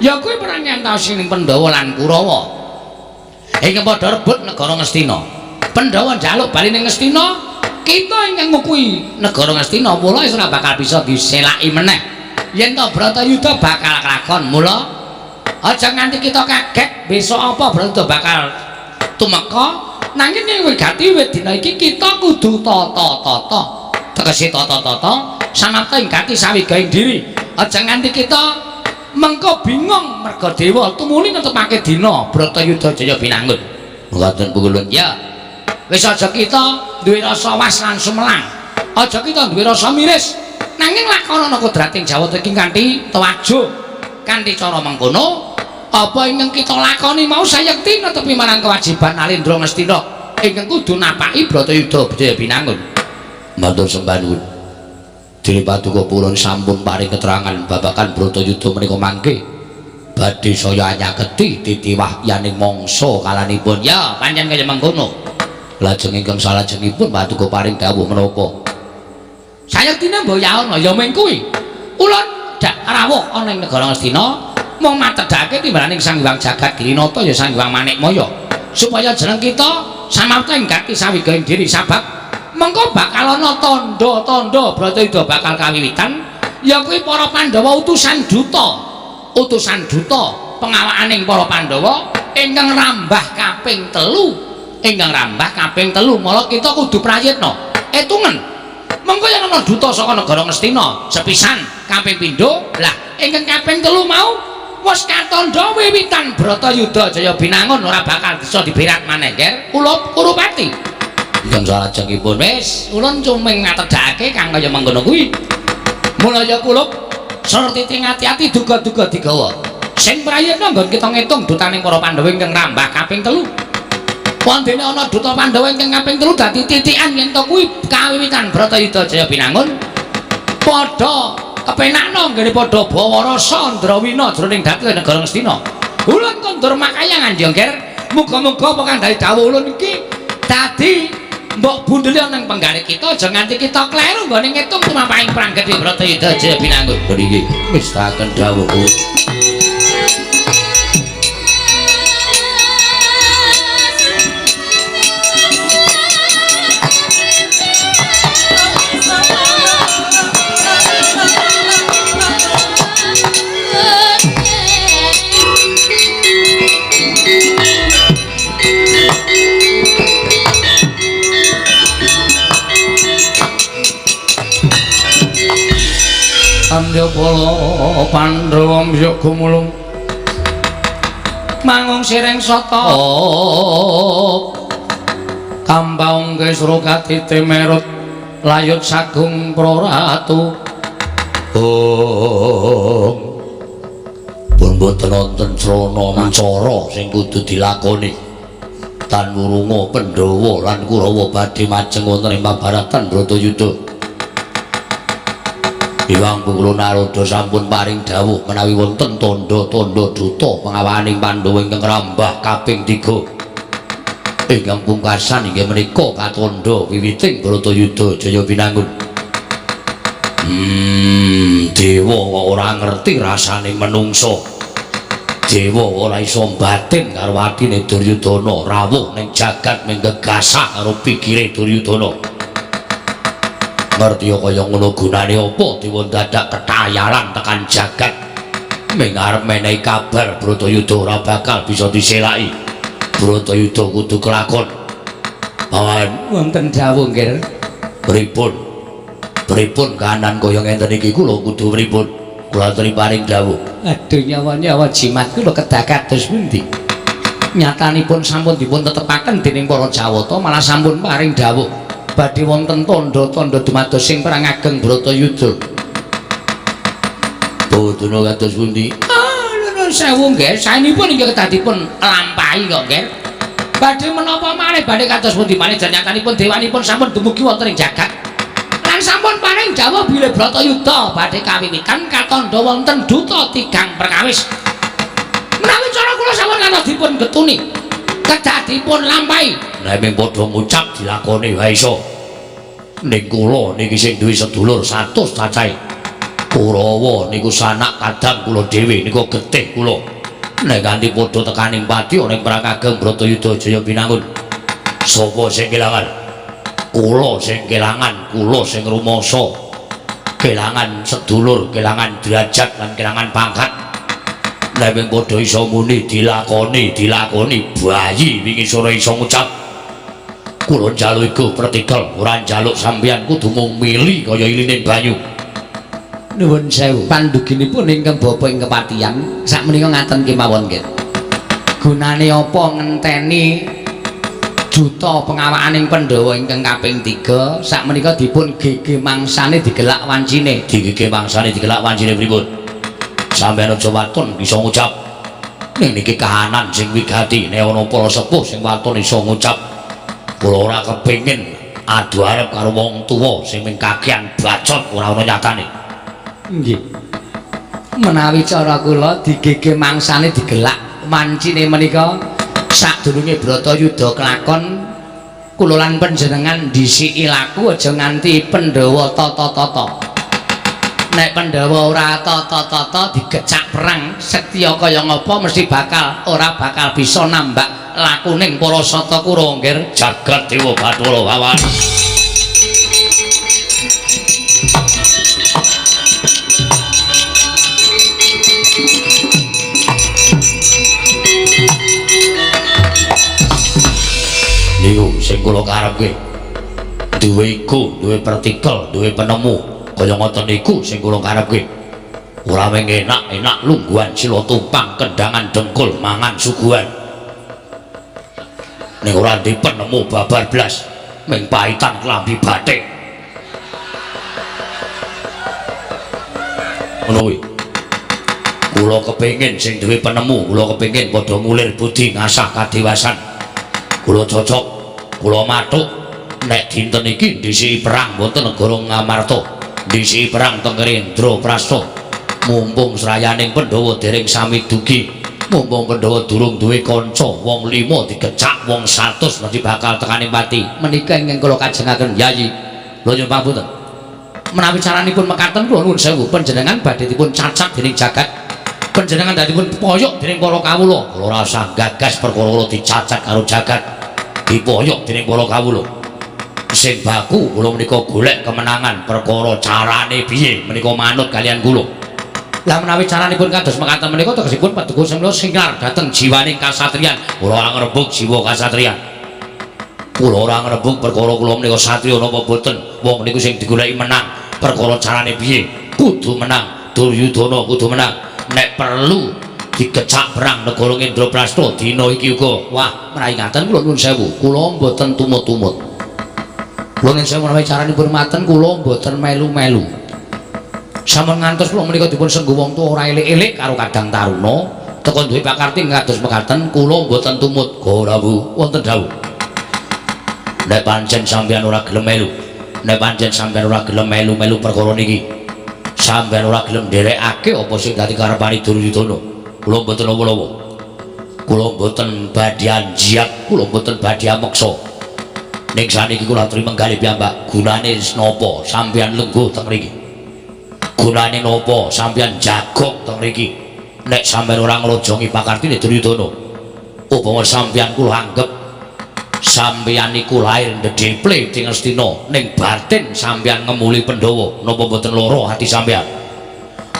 Ya kuwi perang antawising Pandhawa lan Kurawa. Ing padha rebut negara Ngastina. Pandhawa njaluk bali ning Ngastina, kita ingkang ngukui negara Ngastina mula ora bakal bisa diselaki meneh. Yen to Bratayuda bakal kelakon mula aja nganti kita kaget besok apa Bratayuda bakal tumeka. Nanging ning wigati wit dina iki kita kudu tata-tata. Tegese tata-tata samapta ing gati sawigaing diri. Aja nganti kita mengko bingung merga dewa tumuli netepake dina Bratayuda Jaya Binangun. Ngoten Pukulun. Ya. Wis aja kita duwe rasa was lan sumelang. Aja kita duwe rasa miris. Nanging lakonana kodrating Jawata iki kanthi tawajuh. Kanthi cara mengkono apa ingkang kita lakoni mau sayekti netepi marang kewajiban Alendra Ngastina ingkang kudu napaki Bratayuda Jaya Binangun. Matur sembah nuwun. Dene Paduka Purun sampun paring keterangan babagan Bratayuda menika mangke badhe saya nyaketi titiwah yaning mangsa kalanipun. Ya, pancen kaya mengkono. Lajeng ingkang salajengipun Paduka paring dawuh menapa? Sayektine mboyaana ya mung kuwi. Ulun dak rawuh ana ing negara Ngastina mung matedhake timbalaning Sang Hyang Jagat Dirinata ya Sang Hyang Manikmaya supaya jeneng kita samapta ing gati sawigaing diri sabab mengko bakal ana tandha-tandha Bratayuda bakal kawiwitan ya kuwi para Pandhawa utusan duta pengawakaning para Pandhawa ingkang rambah kaping 3 mula kita kudu prayitna etungen mengko yen ana duta saka negara Ngastina sepisan kaping pindho lah ingkang kaping 3 mau wis katandha wiwitan Bratayuda Jaya Binangun ora bakal bisa diberat maneh nger Kurupati. Ingkang salajengipun Wis ulun cuming ngatedhake kang kaya mengkono kuwi. Mula ya kulup sarti ngati-ati duga-duga digawa. Sing prayitna nggon kita ngitung dutaning para Pandhawa ingkang rambah kaping 3. Wondene ana duta Pandhawa ingkang kaping 3 dadi titikan yen to kuwi kawiwitan Bratayuda Jaya Binangun padha kepenakno nggene padha bawa rasa Ndrawina jroning dhateng negara Ngastina. Ulun kondur makayangan ya nger. Muga-muga apa kang dadi dawuh ulun iki dadi mbok bundeli nang penggare kita aja nganti kita kleru nggone ngitung tumapaking perang gedhe Bratayuda Jaya Binangun. niki wis taken dawuhku. Andyapala Pandhawa mbya gumulung mangung sireng sata kampaung Kesrukati Timerut layut sagung praratu Pun boten wonten srana macara sing kudu dilakoni tan wurunga Pandhawa lan Kurawa badhe majeng wonten ing Mabaratan Bratayuda. Hyang Pukulun Naroda sampun paring dawuh menawi wonten tandha-tandha duta pengawaning Pandhawa ingkang rambah kaping 3. Ingkang pungkasan inggih menika katandha wiwiting Bratayuda Jaya Binangun. Dewa kok ora ngerti rasane menungso. Dewa ora iso batin karo atine Duryudana rawuh ning jagat ning gegasah karo pikire Duryudana. Ngerti kaya ngono gunane apa dewa dadak ketayalan tekan jagat ming arep menehi kabar Bratayuda ora bakal bisa diselaki. Bratayuda kudu kelakon. Pawan wonten dawuh nggih. Pripun kahanan kaya ngenten iki kula kudu pripun? Kula aturi paring dawuh. Aduh nyawa-nyawa jimatku lho kedah kados pundi? nyatanipun sampun dipun tetepaken dening para Jawata malah sampun paring dawuh badhe wonten tandha-tandha dumados sing perang ageng Bratayuda. Boten kados pundi? Nuwun sewu nggih, saenipun inggih kedadipun lampahi kok nggih. Badhe menapa malih badhe kados pundi malih nyatanipun dewanipun sampun dumugi wonten ing jagat. Lan sampun paring dawuh bilih Bratayuda badhe kawiwitan katandha wonten duta tigang perkawis. Menawi cara kula sampun kantos dipun getuni kedadipun lampahi Nek mung padha ngucap dilakoni wae iso. Ning kula niki sing duwe sedulur 100 cacahe. Kurawa niku sanak kadang kula dhewe niku getih kula. Nek kanthi padha tekaning pati ana ing perang ageng Bratayuda Jaya Pinangun. Sapa sing kelangan? Kula sing kelangan, kula sing rumangsa. Kelangan sedulur, kelangan derajat lan kelangan pangkat. Nek mung padha iso muni dilakoni bayi wingi sore iso ngucap. Kula njaluk iku pratikel, ora njaluk sampeyan kudu mung mili kaya ilining banyu. Nuwun sewu. Panduginipun ingkang bapa ing kepatihan sakmenika ngaten kemawon nggih. Gunane apa ngenteni juta pengawakaning Pandhawa ingkang kaping 3 sakmenika dipun gege mangsane digelak wancine. Digege mangsane digelak wancine pripun? Sampeyan aja waton bisa ngucap. Ning niki kahanan sing wigati nek ana para sepuh sing waton iso ngucap. Kula ora kepengin adu arep karo wong tuwa sing mung kakean bacot ora ana nyatane. Nggih. Menawi cara kula digege mangsane digelak wancine menika sadurunge Bratayuda kelakon kula lan panjenengan ndhisiki laku aja nganti Pandhawa tata-tata. Nek Pandhawa ora tata-tata digecak perang setya kaya ngapa mesti ora bakal bisa nambak lakuning para sata kura nggih Jagat Dewa Bathara Wawan. Niku sing kula karepke. Duwe iku, duwe partikel, duwe penemu. Kaya ngoten niku sing kula karepke. Ora mung enak-enak lungguhan sila tumpang kendangan dengkul mangan suguhan. Ning ora di penemu babar blas ming pahitan klambi batik. Ngono kuwi. Kula kepengin sing duwe penemu, kula kepengin padha ngulir budi ngasah kadewasan. Kula cocok, kula mathuk nek dinten iki ndhisiki perang wonten negara Ngamarta. Disi perang teng Indraprastha mumpung srayaning Pandhawa dereng sami dugi mumpung Pandhawa durung duwe kanca wong 5 digecak wong 100 mesti bakal tekaning pati menika ingkang kula kajengaken Yayi. lho nyuwun pangapunten Menawi caranipun mekaten kula nuwun sewu panjenengan badhe dipun cacak dening jagat. Panjenengan dipun poyok dening para kawula. kula ora usah gagas perkara kula dicacak karo jagat dipoyok dening para kawula. Sing baku kula menika golek kemenangan perkara carane piye menika manut kalian kula. Lah menawi caranipun kados mekaten menika tegesipun paduka semana singkar dhateng jiwaning kasatriyan. Kula ora ngrebug jiwa kasatriyan. Kula ora ngrebug perkara kula menika satriya napa boten. Wong niku sing digoleki menang perkara carane piye kudu menang. Duryudana kudu menang. Nek perlu digecak perang negara Indraprastha dina iki uga. Wah, menawi ngaten kula nuwun sewu. Kula mboten tumut-tumut. Kula yen saya menawi caranipun maten kula mboten melu-melu. Sampun ngantos kula menika dipun senggu wong tuwa ora elek-elek karo kadang taruna, teka duwe pakarti kados mekaten kula mboten tumut. Ora Bu, Wonten dawuh. Nek pancen sampeyan ora gelem melu, nek pancen sampeyan ora gelem melu-melu perkara niki, sampeyan ora gelem nderekake apa sing dadi karepane Duryudana. Kula mboten apa-apa. Kula mboten badhe anjiak, kula mboten badhe ameksa. Ning saniki kula aturi menggali piyambak, gunane napa sampeyan lengguh teng mriki? Gunane napa sampeyan jagok teng mriki? Nek sampeyan ora nglojongi pakartine Duryudana, upama sampeyan kula anggep sampeyan iku lair ndedheple ing Astina, ning batin sampeyan ngemuli Pandhawa, napa mboten lara ati sampeyan?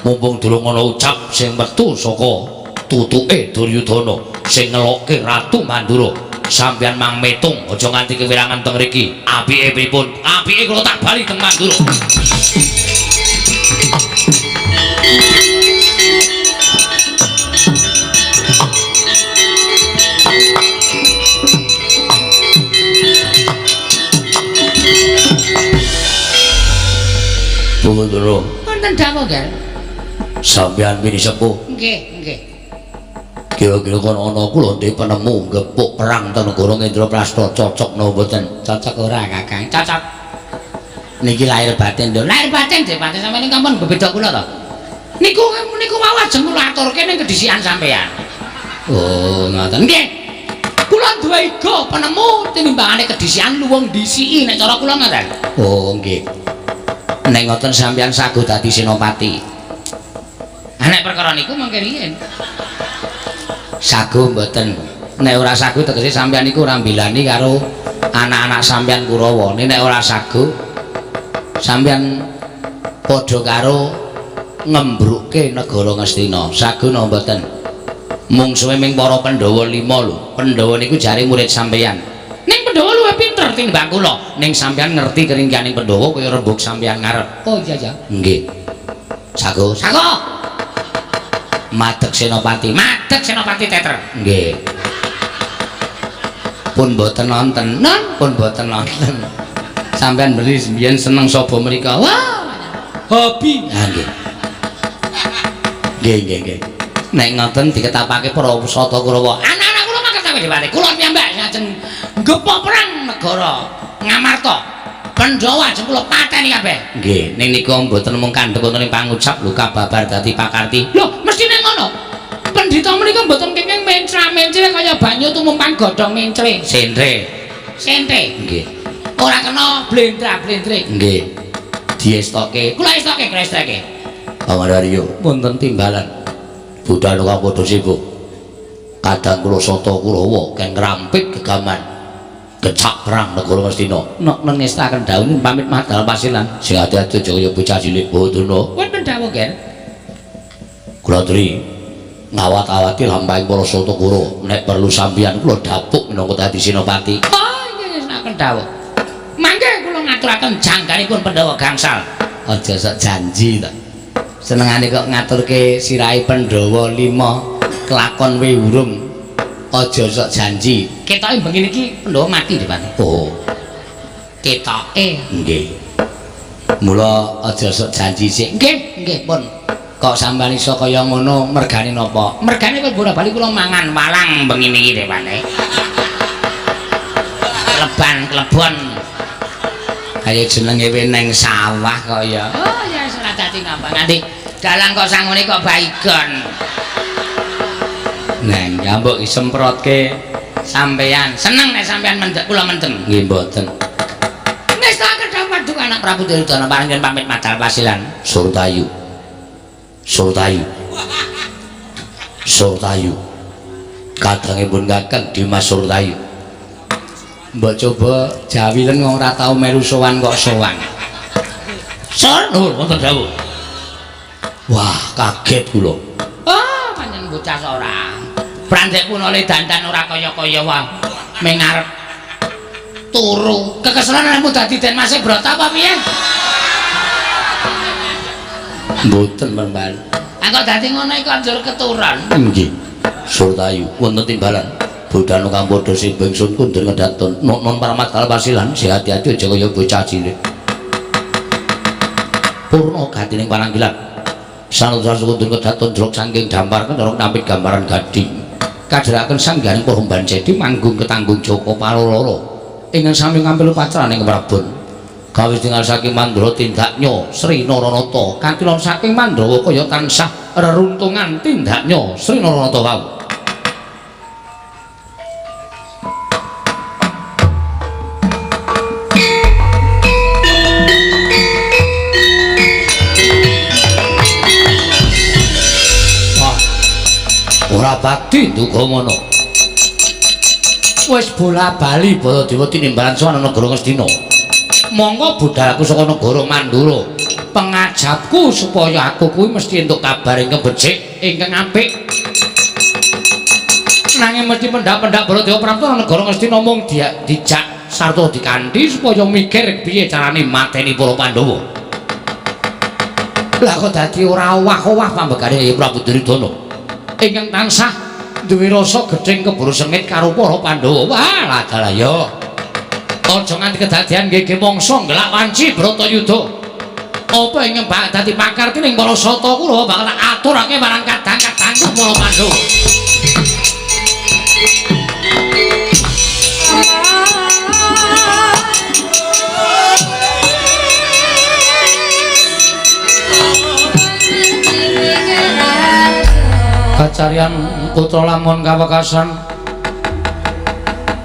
Mumpung durung ana ucap sing metu saka tutuke Duryudana sing ngelokke Ratu Mandura. Sampeyan mang metung aja nganti kewirangan teng mriki. Apike pripun? Apike kula tak bali teng Mandura. Wonten dawuh, Ger. Sampeyan mini sepuh. Nggih, nggih. Kira-kira kon ana kula ndek penemu gepuk perang ten negara Indraprasta cocok napa mboten? Cocok ora, Kakang? Cocok. Niki lahir batin lho. Lahir batin Depati sampeyan niku ampun beda kula to. Niku mau ajeng kula aturke ning kedisian sampeyan. Oh, ngoten. Nggih. Kula duwe iga penemu tinimbangane kedisian luwung disiki nek cara kula ngoten. Oh, nggih. Nek ngoten sampeyan sagu dadi senopati. Nek perkara niku mangke riyen. Sagu mboten. Nek ora sagu tegese sampeyan niku ora mbilani karo anak-anak sampeyan Kurawa. Nek ora sagu sampeyan padha karo ngembrukke negara Ngastina. Sagu napa mboten? Mungsuhe ming para Pandhawa 5 lho. Pandhawa niku jare murid sampeyan. Ning Pandhawa luwih pinter tinimbang kula. Ning sampeyan ngerti keringkianing Pandhawa kaya rembug sampeyan ngarep. Oh iya ya. Nggih. Sagu, sagu. Madeg senopati teter. Nggih. Pun boten nonton, pun boten nonton. Sampeyan beri mbiyen seneng sapa mrika? Wah, hobi. Ha nggih. Nggih. Nek ngoten diketapake para wisata Kurawa. Anak-anak kula mangke sampe Depati. Kula piyambak lajeng ngepok perang negara Ngamarta. Pandhawa ajeng kula pateni kabeh. Nggih, ning niku mboten mung kandhek wonten ing pangucap lho kababar dadi pakarti. Lho, mestine ngono. Pendhita menika mboten kenging mencra-mencre kaya banyu tumumpan godhong mencre. Sentre. Nggih. Ora kena blendra-blendre. Nggih. Diestoke. Kula estoke. Pangaryo Wonten timbalan. budal kang padha sibuk. Kadang kula sata Kurawa keng ngrampik gegaman. Gecak perang negara Ngastina. Nok nengestaken dawuh pamit madal pasilan. Sing ati-ati aja kaya bocah cilik Bathara. Wonten dawuh, Ger. Kula aturi ngawat-awati lampahing para sata Kurawa. Nek perlu sampeyan kula dapuk minangka dadi senopati. Oh, nggih saken dawuh. Mangke kula ngaturaken jangkanipun Pandhawa gangsal. Aja sok janji to. Senengane kok ngaturke sirahe Pandhawa 5 kelakon we urung. Aja sok janji. Ketoke bengi iki Pandhawa mati, Depati. Oh, Ketoke. nggih. Mula aja sok janji sik. Nggih, pun. Kok sampeyan iso kaya ngono mergane napa? Mergane kok bola-bali kula mangan walang bengi niki, Depati. Klebon. Kaya jenenge weneng sawah kaya. Oh ya wis ora dadi ngapa nganti dalang kok sangune kok baigon. Neng ya mbok disemprotke sampeyan. Seneng nek sampeyan mendek kula mendem. Nggih mboten. Wis tak kedhang padung anak Prabu Duryudana paringken pamit madal pasilan. Surtayu. Kadangipun Kakang Dimas Surtayu. Mbok coba jawilen wong ora tau melu sowan kok sowan. Sur, nuwun wonten dawuh. Wah, kaget kula. Oh, pancen bocah ora. Brandek pun oleh dandan ora kaya-kaya wae. Ming arep turu. Kekeselan lemu dadi Den Mas Brata apa piye? Mboten, Mbak. Kok dadi ngono iku anjur keturon. Nggih. Surtayu wonten timbalan. Budal kang padha simbing sun kundur ngedaton. Non paramadal pasilan, hati-hati aja kaya bocah cilik. Purna gatining pananggilan. Sanadyan kundur ngedaton jrok saking dampar karo nampit gambaran gading. Kadheraken sanggaring para Bancedi manggung ketanggung Joko Paloloro. Ingkang sami ngambil pacraning Prabon. Kawis tinggal saking Mandra tindaknya Sri Naranata. Kantilon saking Mandrawa kaya tansah reruntungan tindaknya Sri Naranata wau. Ora bakti nduga ngono. Wis bola-bali Baladewa tinimbalan sowan negara Ngastina. Monggo budhalku saka negara Mandura. Pengajapku supaya aku kuwi mesti entuk kabar ingkang becik, ingkang apik. Nanging mesti pendak-pendak Baladewa Prapta negara Ngastina mung dijak sarta dikanthi supaya mikir piye carane mateni para Pandhawa. Lah kok dadi ora owah-owah pambekane Prabu Duryudana. Ingkang tansah duwe rasa gething keburu sengit karo para Pandhawa. Wah, ladalah ya. Aja nganti kedadian nggih mangsa ngelak wanci Bratayuda. apa ingkang bakal dadi pakarti ning para sata kula bakal tak aturake marang kadang-kadangku para Pandhawa. Kacarian putra lamun kawekasan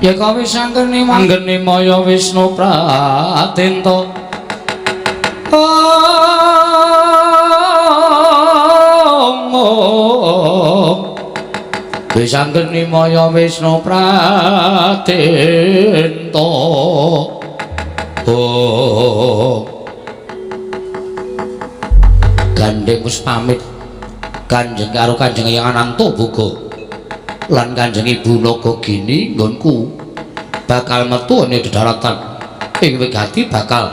ya kawis anggeni maya Wisnu Pratenta wis anggeni maya Wisnu Pratenta gandeng wis pamit Kanjeng karo Kanjeng Hyang Anantaboga lan Kanjeng Ibu Nagagini nggonku bakal metu ing daratan ing wigati bakal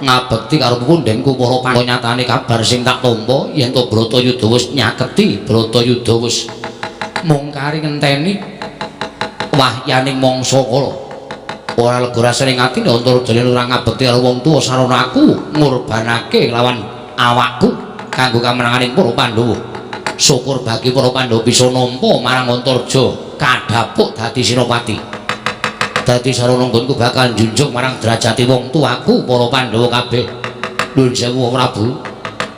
ngabekti karo pundhenku para Pandhawa. Nyatane kabar sing tak tampa yen to Bratayuda wis nyaketi, Bratayuda wis mung kari ngenteni wahyaning mangsa kala. Ora lega rasane atine Antarajaya ora ngabekti karo wong tuwa sarana aku ngurbanake lawan awakku kanggo kamenanganing para Pandhawa. Syukur bagi para Pandhawa bisa nampa marang Antarja kadhapuk dadi Senopati. Dadi sarana nggonku bakal njunjung marang derajate wong tuaku para Pandhawa kabeh. Nuwun sewu Prabu.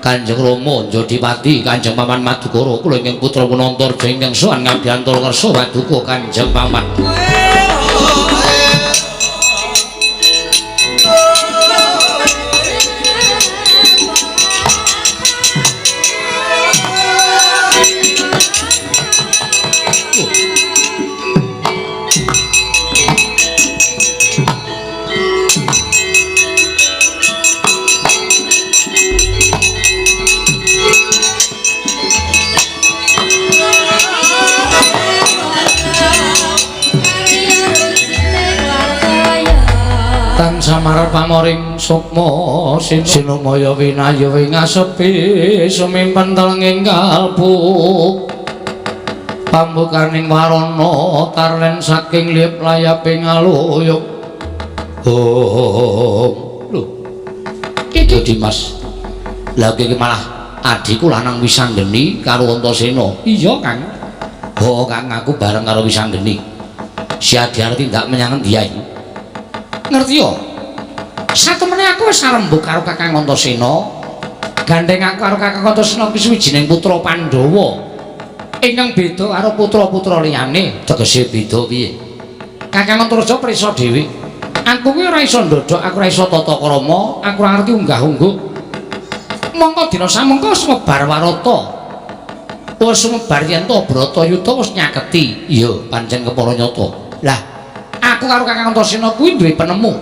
Kanjeng Rama Jodipati, Kanjeng Paman Madukara, kula ingkang putra Antarja ingkang sowan ngabdi antara kersa paduka Kanjeng Paman. Tan samar pamoring sukma sinumaya winayu ing asepi sumimpen telenging kalbu pambukaning warana tarlen saking lip layaping aluyuk. Lho iki Dimas lha iki malah adhiku lanang Wisanggeni karo Antasena. Iya Kang. Kang aku bareng karo Wisanggeni siadyar tindak menyang endi ae. Ngerti yo satemene aku wis arembug karo Kakang Antasena gandeng aku karo Kakang Antasena kuwi suwijining putra Pandhawa ingkang beda karo putra-putra liyane. Tegese beda piye? Kakang Antarja prisa dhewe aku kuwi ora iso ndodhok, aku ora iso tata krama, aku ora ngerti unggah-ungguh. Mongko dina samengko sumebar warata wis sumebar yen to Bratayuda wis nyaketi. Iya pancen kepara nyata. Lah aku karo Kakang Antasena kuwi duwe penemu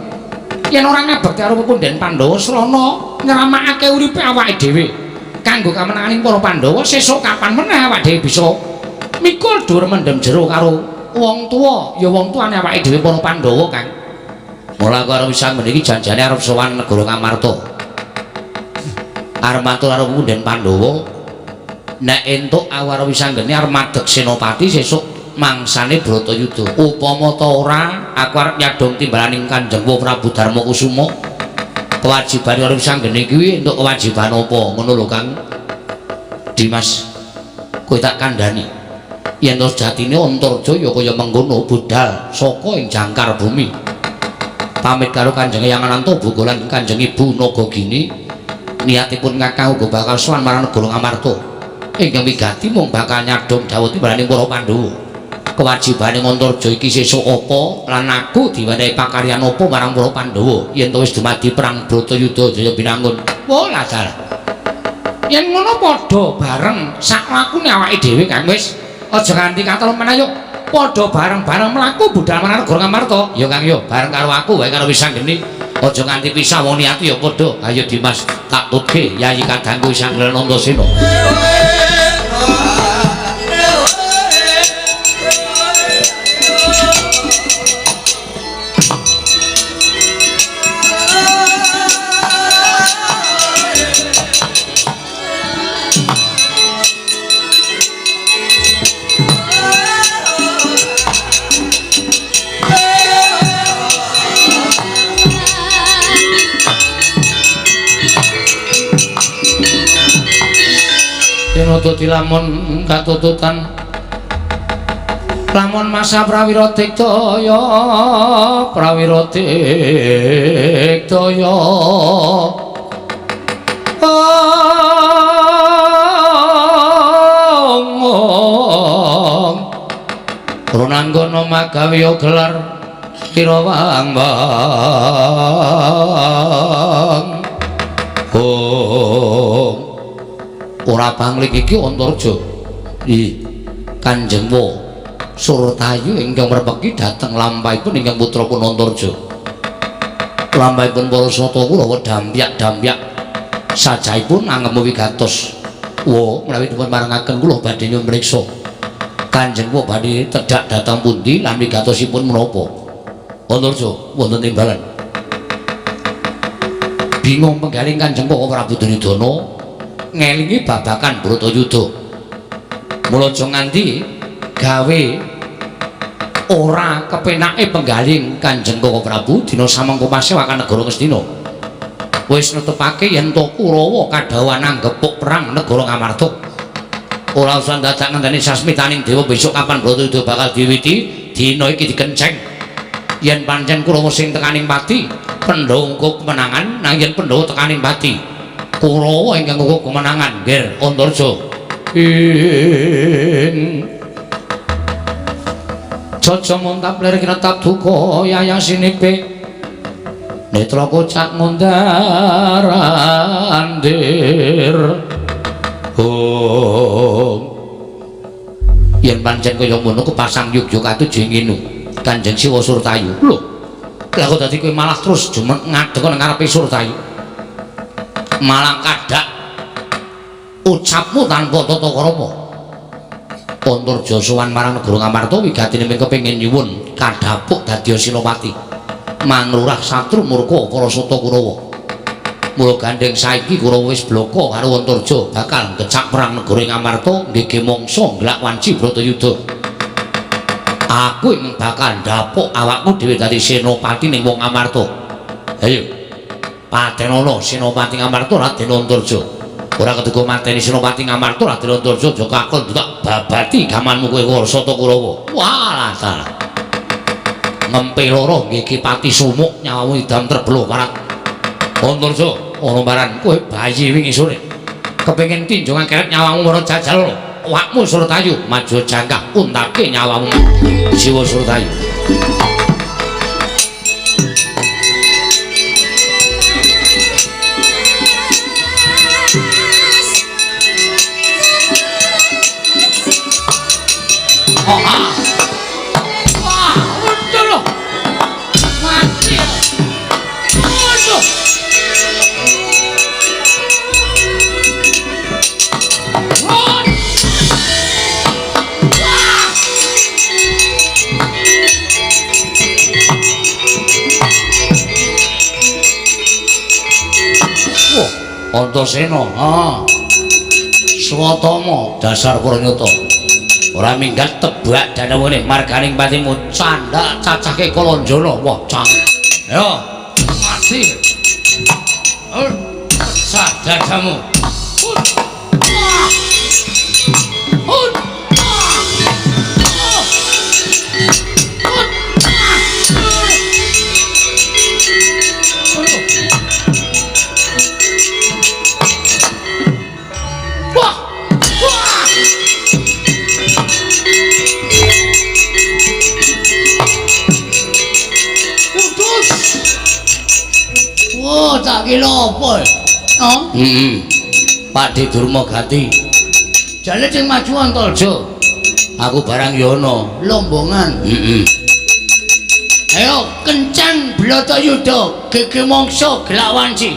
yen ora ngabekti karo pepundhen Pandhawa srana nyramakake uripe awake dhewe kanggo kamenanganing para Pandhawa sesuk kapan meneh awake dhewe bisa mikul dur mendem jero karo wong tuwa ya wong tuane awake dhewe para Pandhawa Kang. Mula karo Wisanggeni iki janjane arep sowan negara Ngamarta arep matur karo pepundhen Pandhawa nek entuk awara Wisanggeni arep madeg Senopati sesuk mangsane Bratayuda. Upama ta ora aku arep nyadong timbalaning Kanjeng Prabu Darmakusuma. Kewajiban karo Wisanggeni kuwi entuk kewajiban apa ngono lho Kang. Dimas kowe tak kandhani yen to jatine Antarja ya kaya mengkono budal saka ing jangkar bumi. Pamit karo Kanjeng Hyang Anantaboga lan Kanjeng Ibu Nagagini niatipun Kakang uga bakal sowan marang negara Ngamarta ingkang wigati mung bakal nyadong dawuh timbalaning para Pandhawa. Kewajibane Antarja iki sesuk apa lan aku diwenehi pakaryan apa marang para Pandhawa yen to wis dumadi perang Bratayuda Jaya Binangun. Wah lasar. Yen ngono padha bareng sak lakune awake dhewe Kang wis aja nganti katon meneh yo. Padha bareng-bareng mlaku budal marang negara Ngamarta. Ya Kang yo bareng karo aku wae karo Wisanggeni. Aja nganti pisah wong niati ya padha. Ayo Dimas tak tutke Yayi kadangku Wisanggeni Antasena. dina dadi lamun katututan lamun masa prawira digdaya Runanggono magawe gelar Kirawang ora panglik iki Antarja Kanjeng Wa Suratayu ingkang merpeki dhateng lampahipun ingkang putrapun Antarja lampahipun para sata Kurawa dampyak sajaipun angem wigatos wa menawi dipun marangaken kula badhe nyumriksa Kanjeng Wa badhe tedhak dhateng pundi lan wigatosipun menapa Antarja wonten timbalan bingung penggaling Kanjeng Wa Prabu Duryudana ngelingi babakan Bratayuda mula aja nganti gawe ora kepenake penggaling Kanjeng Wa Prabu dina samangka pasewakan negara Ngastina wis netepake yen to Kurawa kadhawan anggepuk perang negara Ngamarta ora usah dadak ngenteni sasmitaning dewa besok kapan Bratayuda bakal diwiwiti dina iki dikenceng yen pancen Kurawa sing tekaning pati Pandhawa engko kemenangan nang yen Pandhawa tekaning pati Kurawa ingkang engko kemenangan nggih Antarja Jaja montap lir kinetap duka yayang sinipe netra kocak ngundarandir yen pancen kaya ngono kepasang yugya katuju nginu Kanjeng Siwa Suratayu lho lha kok dadi kowe malah terus jumen ngadeg nang ngarepe Suratayu malah kadhak ucapmu tanpa tata krama Antarja sowan marang negara Ngamarta wigatine men kepengin nyuwun kadhapuk dadi Sinopati manglurah satru murka para sata Kurawa mula gandeng saiki Kurawa wis bloko karo Antarja bakal ngecak perang negara Ngamarta nggih mangsa nglak wanci Bratayuda aku ing bakal ndapuk awakmu dhewe dadi Senopati ning wong Ngamarta ayo patenana Senopati Ngamarta Raden Antarja ora keduga mateni Senopati Ngamarta Raden Antarja aja kakon tak babati gamanmu kowe Warsata Kurawa walah ta ngempe loro nggih Ki Pati Sumuk nyawamu idam terbelo parak Antarja ana baran kowe bayi wingi sore kepengin tinjung akeret nyawamu marang jajal awakmu Suratayu maju jangkah untake nyawamu Siwa Suratayu Antasena Swatama dasar Pranyata ora minggat tebak danawene marganing patimu candhak cacake Kalanjana wah cang ayo mati pecah dadamu Oh, tak kira apa? Oh? Pakde Durmagati. Jane sing maju Antarja. Aku barang yono Lombongan. Ayo kencan Bratayuda gege mangsa gelak wanci.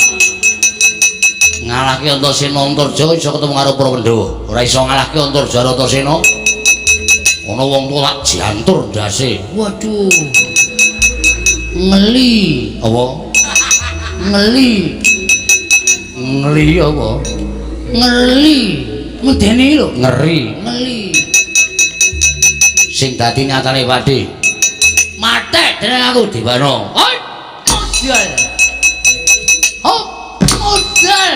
Ngalahke Antasena Antarja iso ketemu karo para Pandhawa. Ora iso ngalahke Antarja karo Antasena. Ana wong tuwa tak jantur ndase. Waduh. Ngeli. Apa? Ngeli. Ngeli apa? Ngeli. Medeni lho. Ngeri. Ngeli. Sing dadi nyatane Pakde. Matek dening aku Diwana. Hoi. Modal. Hop. Modal.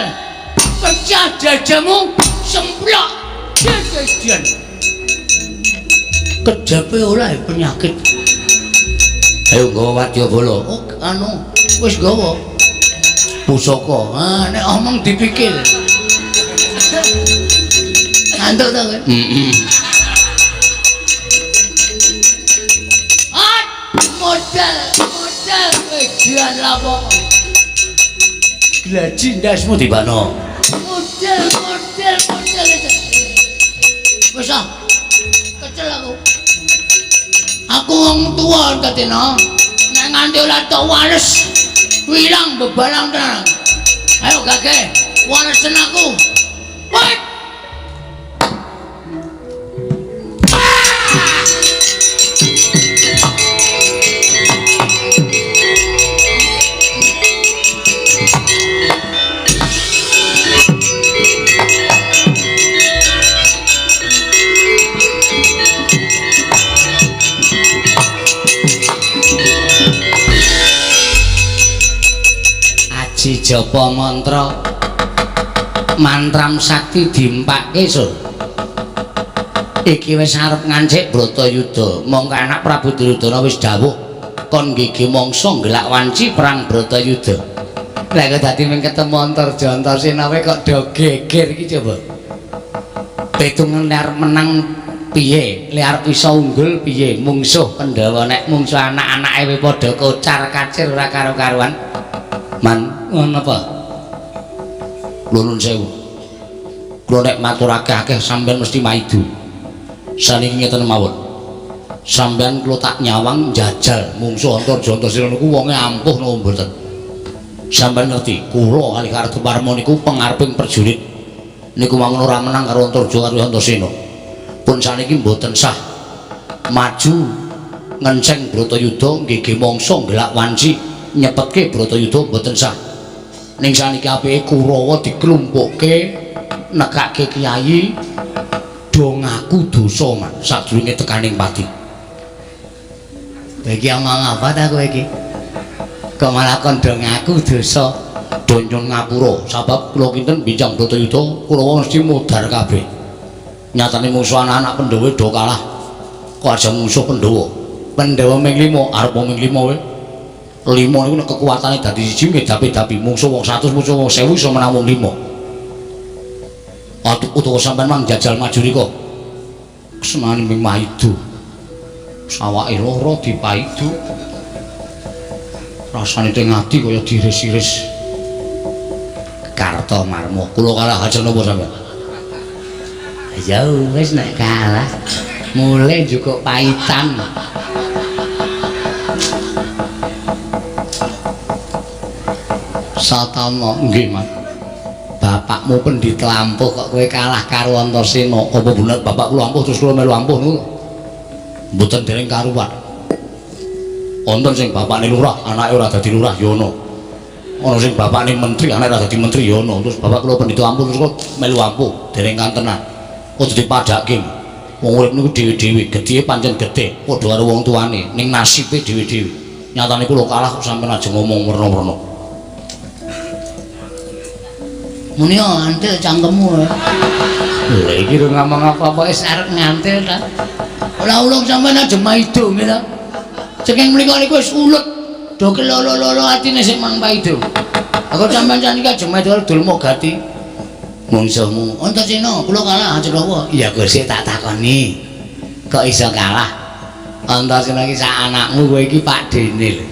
Pecah dadamu semplok Dian. Kejape ora penyakit. Ayo nggawa wadyabala. Oh, anu wis gawa. Pusaka. Nek omong dipikir. Ngantuk ta kowe? Heeh. Modal kowe Dian lapo. Glaji ndasmu Dibano. model. Wis ah. Kecel aku. Aku wong tuwa dadene. Nek nganti ora tok wanes, wirang bebalang tenan. Ayo gage, wanesen aku. Woi. Aji japa mantra mantram sakti diempake sur. Iki wis arep ngancik Bratayuda, mongko anak Prabu Duryudana wis dawuh kon nggigi mangsa ngelak wanci perang Bratayuda. Lah kok dadi mung ketemu Antarja wae kok do geger iki coba. Pitungan liar menang piye, liar iso unggul piye, mungsuh Pandhawa nek mungsuh anak-anake wae padha kocar-kacir ora karo-karuan. Man, ngono apa? Kula nuwun sewu. Kula nek maturake akeh sampean mesti maidu. Saniki ngeten mawon. Sampean kula tak nyawang njajal mungsuh Antarja niku wonge ampuh napa mboten? Sampean ngerti, kula kali Kartu Parma niku pengareping prajurit. Niku mawon ora menang karo Antarja karo Antasena. Pun saniki mboten sah maju ngenceng Bratayuda nggih mangsa ngelak wanci. Nyepetke Bratayuda mboten sah. Ning saniki apike Kurawa diklumpukke nekake kiai do ngaku dosa man sadurunge tekaning pati. Iki omong apa ta kowe iki? Kok malah kon do ngaku dosa? Do nyuwun ngapura sebab kula kinten bincang Bratayuda Kurawa mesti mudhar kabeh. Nyatane musuh anak-anak Pandhawa do kalah. Kok aja musuh Pandhawa. Pandhawa ming 5 Arep ming 5 wae. 5 niku nek kekuatane dadi siji ngedapi-dapi musuh wong 100 musuh wong 1000 iso menang wong 5. Utawa sampean mang jajal maju rika. Kesenane ming maidu. Sawake loro dipaidu. Rasane teng ati kaya diiris-iris. Karta Marma. Kula kalah aja napa sampean? Ya wis nek kalah. Mulai juga paitan. Satama nggih, Mas. Bapakmu pendhita ampuh kok kowe kalah karo Antasena. Apa bener bapak kula ampuh terus kula melu ampuh niku? Mboten dereng karuan. Wonten sing bapakne lurah, anake ora dadi lurah ya ana. Ana sing bapakne menteri, anake ora dadi menteri ya ana. Terus bapak kula pendhita ampuh terus kula melu ampuh dereng kantenan. Kok dipadhake. Wong urip niku dhewe-dhewe, gedhe pancen gedhe, padha karo wong tuane, ning nasibe dhewe-dhewe. Nyatane kula kalah kok sampeyan aja ngomong werna-werna. Muni antil cangkemmu. Lha iki Iki ngomong apa-apa wis arep ngantil ta. Ora ulung sampean aja maido ngene. Ceking mriko niku wis ulut. Do kelolo-lolo atine sing mang maido. Aku sampean saniki aja maido dul mogati. Mungsuhmu Antasena kula kalah aja apa? Iya kowe sik tak takoni. Kok iso kalah? Antasena iki sak anakmu kowe iki Pak Dene lho.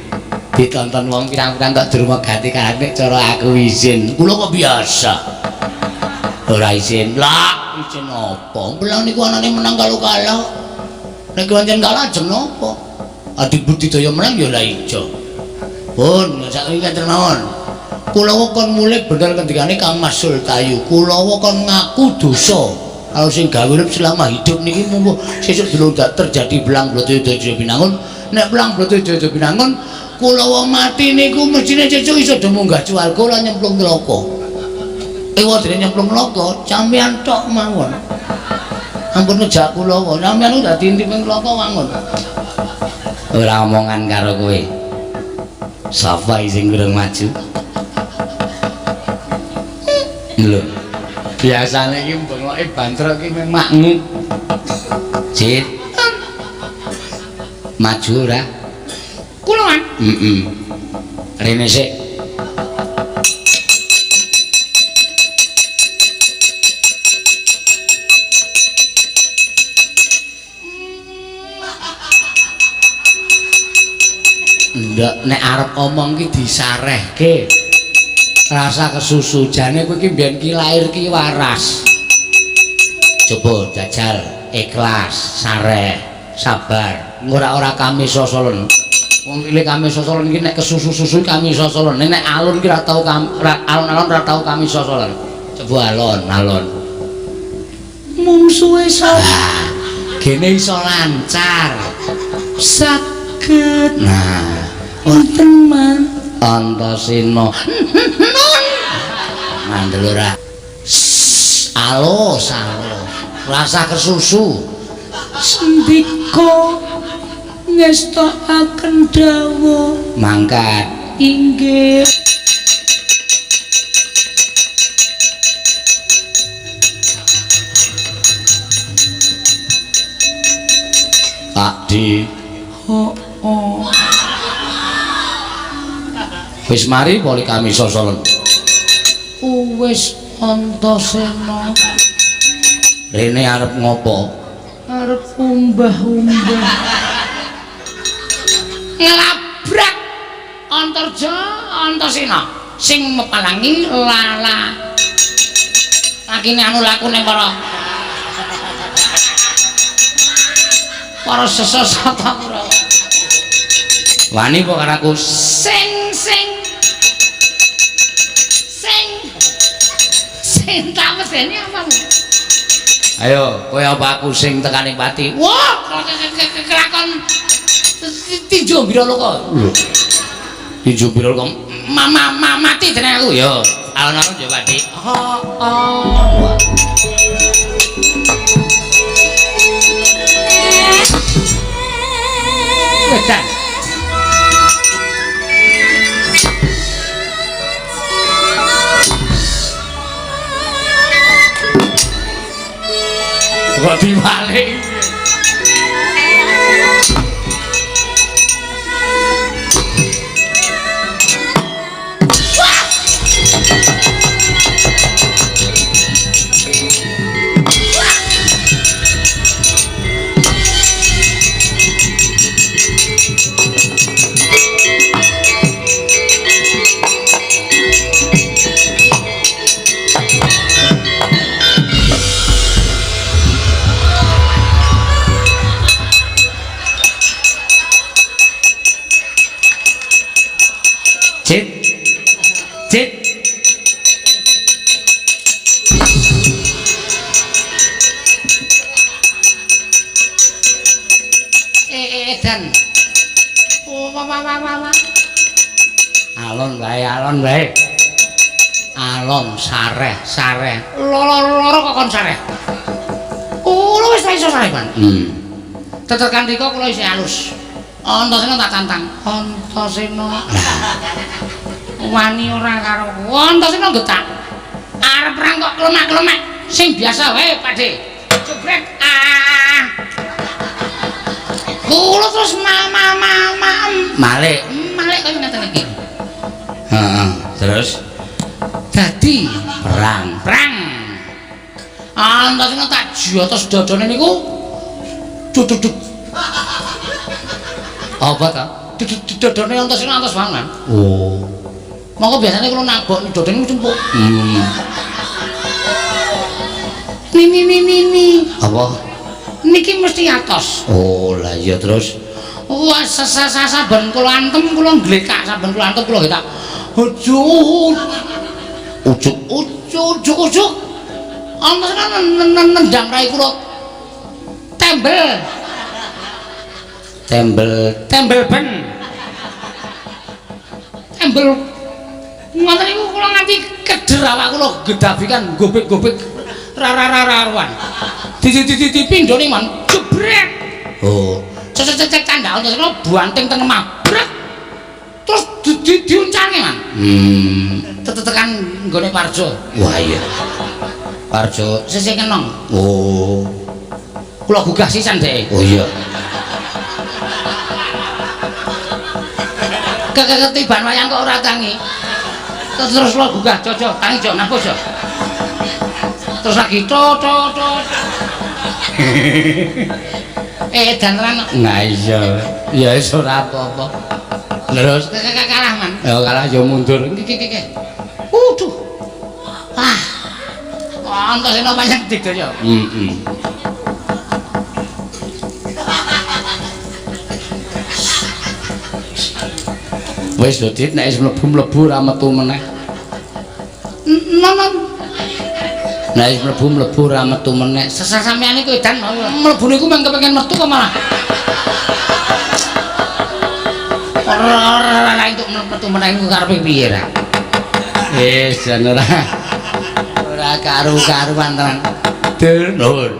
Ditonton wong pirang-pirang kok durma ganti karane cara aku izin. kula kok biasa. Ora izin. Lah, izin apa? Belang niku anane menang kalau kalah. Nek pancen kalah ajeng napa? Adik budidaya menang ya ora ijo. Pun, saiki kanten mawon. Kulawa kon mulih bener kendikane Kang Mas Sultayu. Kulawa kon ngaku dosa. Kalau sing gawe urip selama hidup niki mumpuh sesuk dulu terjadi belang Bratayuda Binangun. Nek belang Bratayuda Binangun Kulawa mati niku mestine sesuk iso do munggah cual kula nyemplung neraka. Ewa dene nyemplung neraka, sampeyan tok mawon. Ampun ngejak Kulawa, sampeyan udah diintip ning neraka wangun. Ora omongan karo kowe. Sapa sing kurang maju? Lho. Biasane iki bengoke bantrek iki makmu. Cit. Maju ora? Kuloan. Heeh. Rene sik. Ndak nek arep omong ki disarehke. Rasa kesusu jane kowe iki mbiyen ki lair ki waras. Coba jajal ikhlas, sareh, sabar. Ora kami sosolen. Wong cilik kami sosolen iki nek kesusu-susu kami sosolen. Nek alun ki ora tau alun-alun ora tau kami sosolen. Coba alon. Mung suwe gene iso lancar. Saged. Nah, wonten man Antasena. Mandel ora. Alus. Rasa kesusu. Sendika ngestakaken dawuh. Mangkat. Inggih. Pakdi. Oh. Wis mari poli kami sosolen. Wis Antasena. Rene arep ngopo? Arep umbah-umbah. Ngelabrak Antarja Antasena sing mepalangi lala. Lakine anu lakune para sesosata Kurawa. Wani kok karaku sing tak medeni apamu? Ayo, kowe apa aku sing tekaning pati? Wah, kelakon tinju birolo kok. Tinju birolo kok mati jeneng aku ya. Alon-alon ya pati. Wedan. Kok dibalik. Cit. Dan. Alon bae. Alon sareh. Loro kok kon sareh. Kulo wis iso sareh, Pan. Tetekan dika kula isih halus. Antasena tak tantang. Antasena. Wani ora karo Antasena getak. Arep perang kok klemak-klemak. Sing biasa wae, Pakde. Jebrek. Kulo terus Malik kaya ngeten iki. Heeh, terus dadi perang. Antasena tak jotos dodone niku. Duduk. Apa ta? Dodone Antasena antos banget. Oh. Monggo biasane kula nabok dodone cumpuk. Ni. Apa? Niki mesti atos. Oh, lah iya terus. Wah, saben kula antem kula nglekak saben kula antem kula tak. Ujuk. Antasena nendang rai kula. Tembel ben. Ngoten niku kula nganti keder awak kula gedabikan gobek-gobek rararuan. Dipindhone man jebrek. Oh, cecek tandha Antasena banting teng mabrak. Terus diuncange man. Tekan nggone Parjo. Wah iya. Parjo sesek kenong. Oh. Kula gugah sisan Dek. Oh iya. Ketiban wayang kok ora tangi. Terus kula gugah jojo tangi jo napa jo. Terus lagi tot. Dan ran. Nah iya. Ya wis ora apa-apa. Terus Kalah man. ya kalah yo mundur. Ki. Waduh. Antasena wayang digaya. Heeh. Wis Dit nek wis mlebu-mlebu ra metu meneh. Non. Nek wis mlebu-mlebu ra metu meneh. Sampeyan iku edan mlebu niku mung kepengin metu kok malah. Ora entuk metu meneh niku karepe piye ra? Wis jan ora Karu-karuan tenan. nuwun.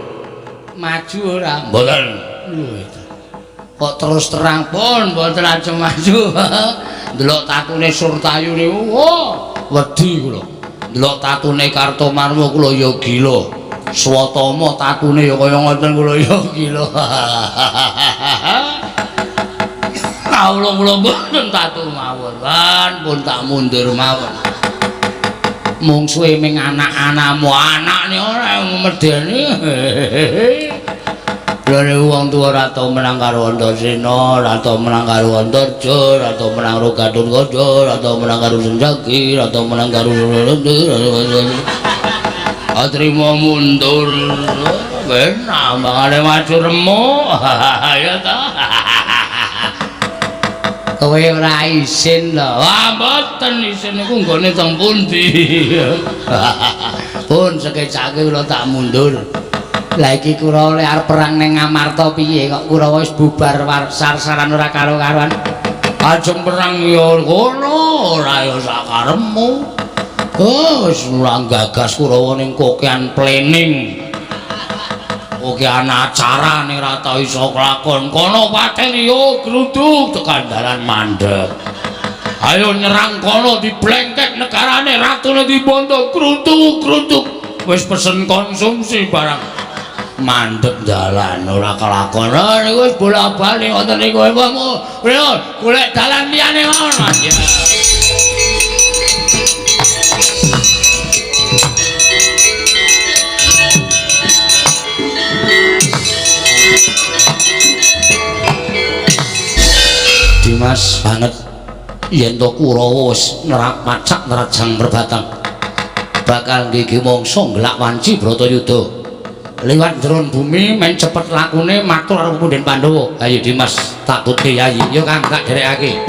Maju ora? Mboten. Kok terus terang pun mboten ajeng maju. Delok tatune Surtayu niku, Wedi kula. delok tatune Kartomarma kula ya gila. Swatama tatune ya kaya ngoten kula ya gila. Kawula kula mboten tatu mawon, pun tak mundur mawon. Mungsuhe ming anak-anakmu, anakne ora medeni. Lha wong tuwa ora tau menang karo Antasena, ora tau menang karo Antarja, ora tau menang karo Gatotkaca, ora tau menang karo Senjaki, ora tau menang karo Atrima mundur. Ben ambangane maju remuk. Ya ta. Kowe ora isin lho. Wah, mboten isin niku nggone teng pundi. Pun sekecake kula tak mundur. Lah iki Kurawa lek arep perang ning Ngamarta piye kok Kurawa wis bubar sar-saran ora karo-karoan. Ajeng perang ya ngono, ora ya sakarepmu. Wis mulang gagas Kurawa ning kokean planning. Kokean acara ning ra tau iso kelakon. Kono pateni yo gruduk tekan dalan mandeg. Ayo nyerang kono diblengket negarane ratune dibondo gruduk-gruduk. Wis pesen konsumsi barang. Mandeg dalan ora kelakon. Niku wis bola-bali ngoten niku wong. Golek dalan liyane ngono. Dimas banget yen to Kurawa wis nerak macak nerajang perbatang bakal nggih mangsa ngelak wanci Bratayuda liwat jero bumi men cepet lakune matur karo Punden Pandhawa. Ayo Dimas tak tuti Yayi yo Kang tak derekake.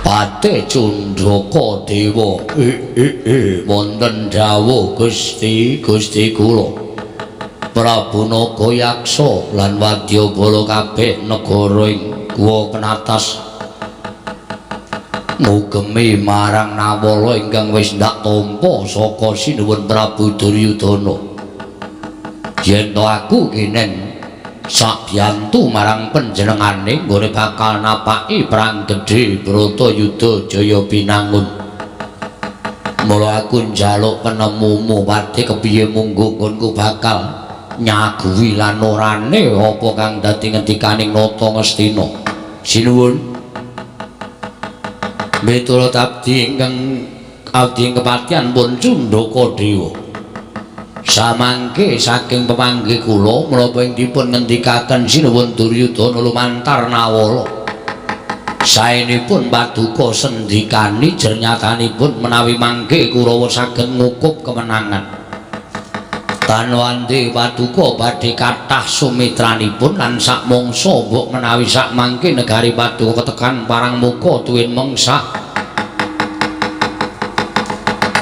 Pate Cundaka Dewa wonten dawuh Gusti kula Prabu Nagayaksa lan Wadyabala kabeh negara ing Guwa Penatas ngugemi marang Nawala ingkang wis ndak tampa saka sinuwun Prabu Duryudana. Yen to aku kenen sakbiyantu marang panjenengane nggone bakal napaki perang gedhe Bratayuda Jaya Binangun. Mula aku njaluk penemumu pati kepiye munggo nggonku bakal nyaguhi lan orane apa kang dadi ngendikaning Nata Ngastina. Sinuwun. Miturut abdi ingkang kepatihan pun Cundaka Dewa. Samangke saking pepanggih kula menapa ing dipun ngendikaken sinuwun Duryudana lumantar Nawala saenipun paduka sendikani jernyatanipun menawi mangke Kurawa saged ngukup kemenangan tanwandi paduka badhe kathah sumitranipun lan sak mangsa mbok menawi sak mangke negari paduka ketekan parang muka tuwin mangsa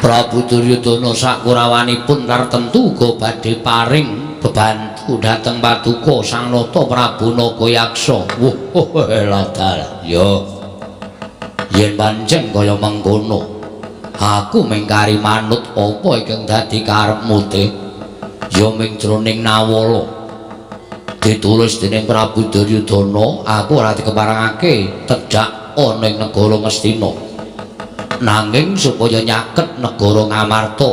Prabu Duryudana sak kurawanipun tartemtu uga badhe paring bebantu dhateng paduka Sang Nata Prabu Nagayaksa. Ladal ya yen pancen kaya mengkono Aku mengkari manut apa ingkang dadi karepmu te? Ya ming jroning nawala. Ditulis dening Prabu Duryudana, aku ora dikeparengake tedhak ana ing negara Ngastina. Nanging supaya nyaket negara Ngamarta,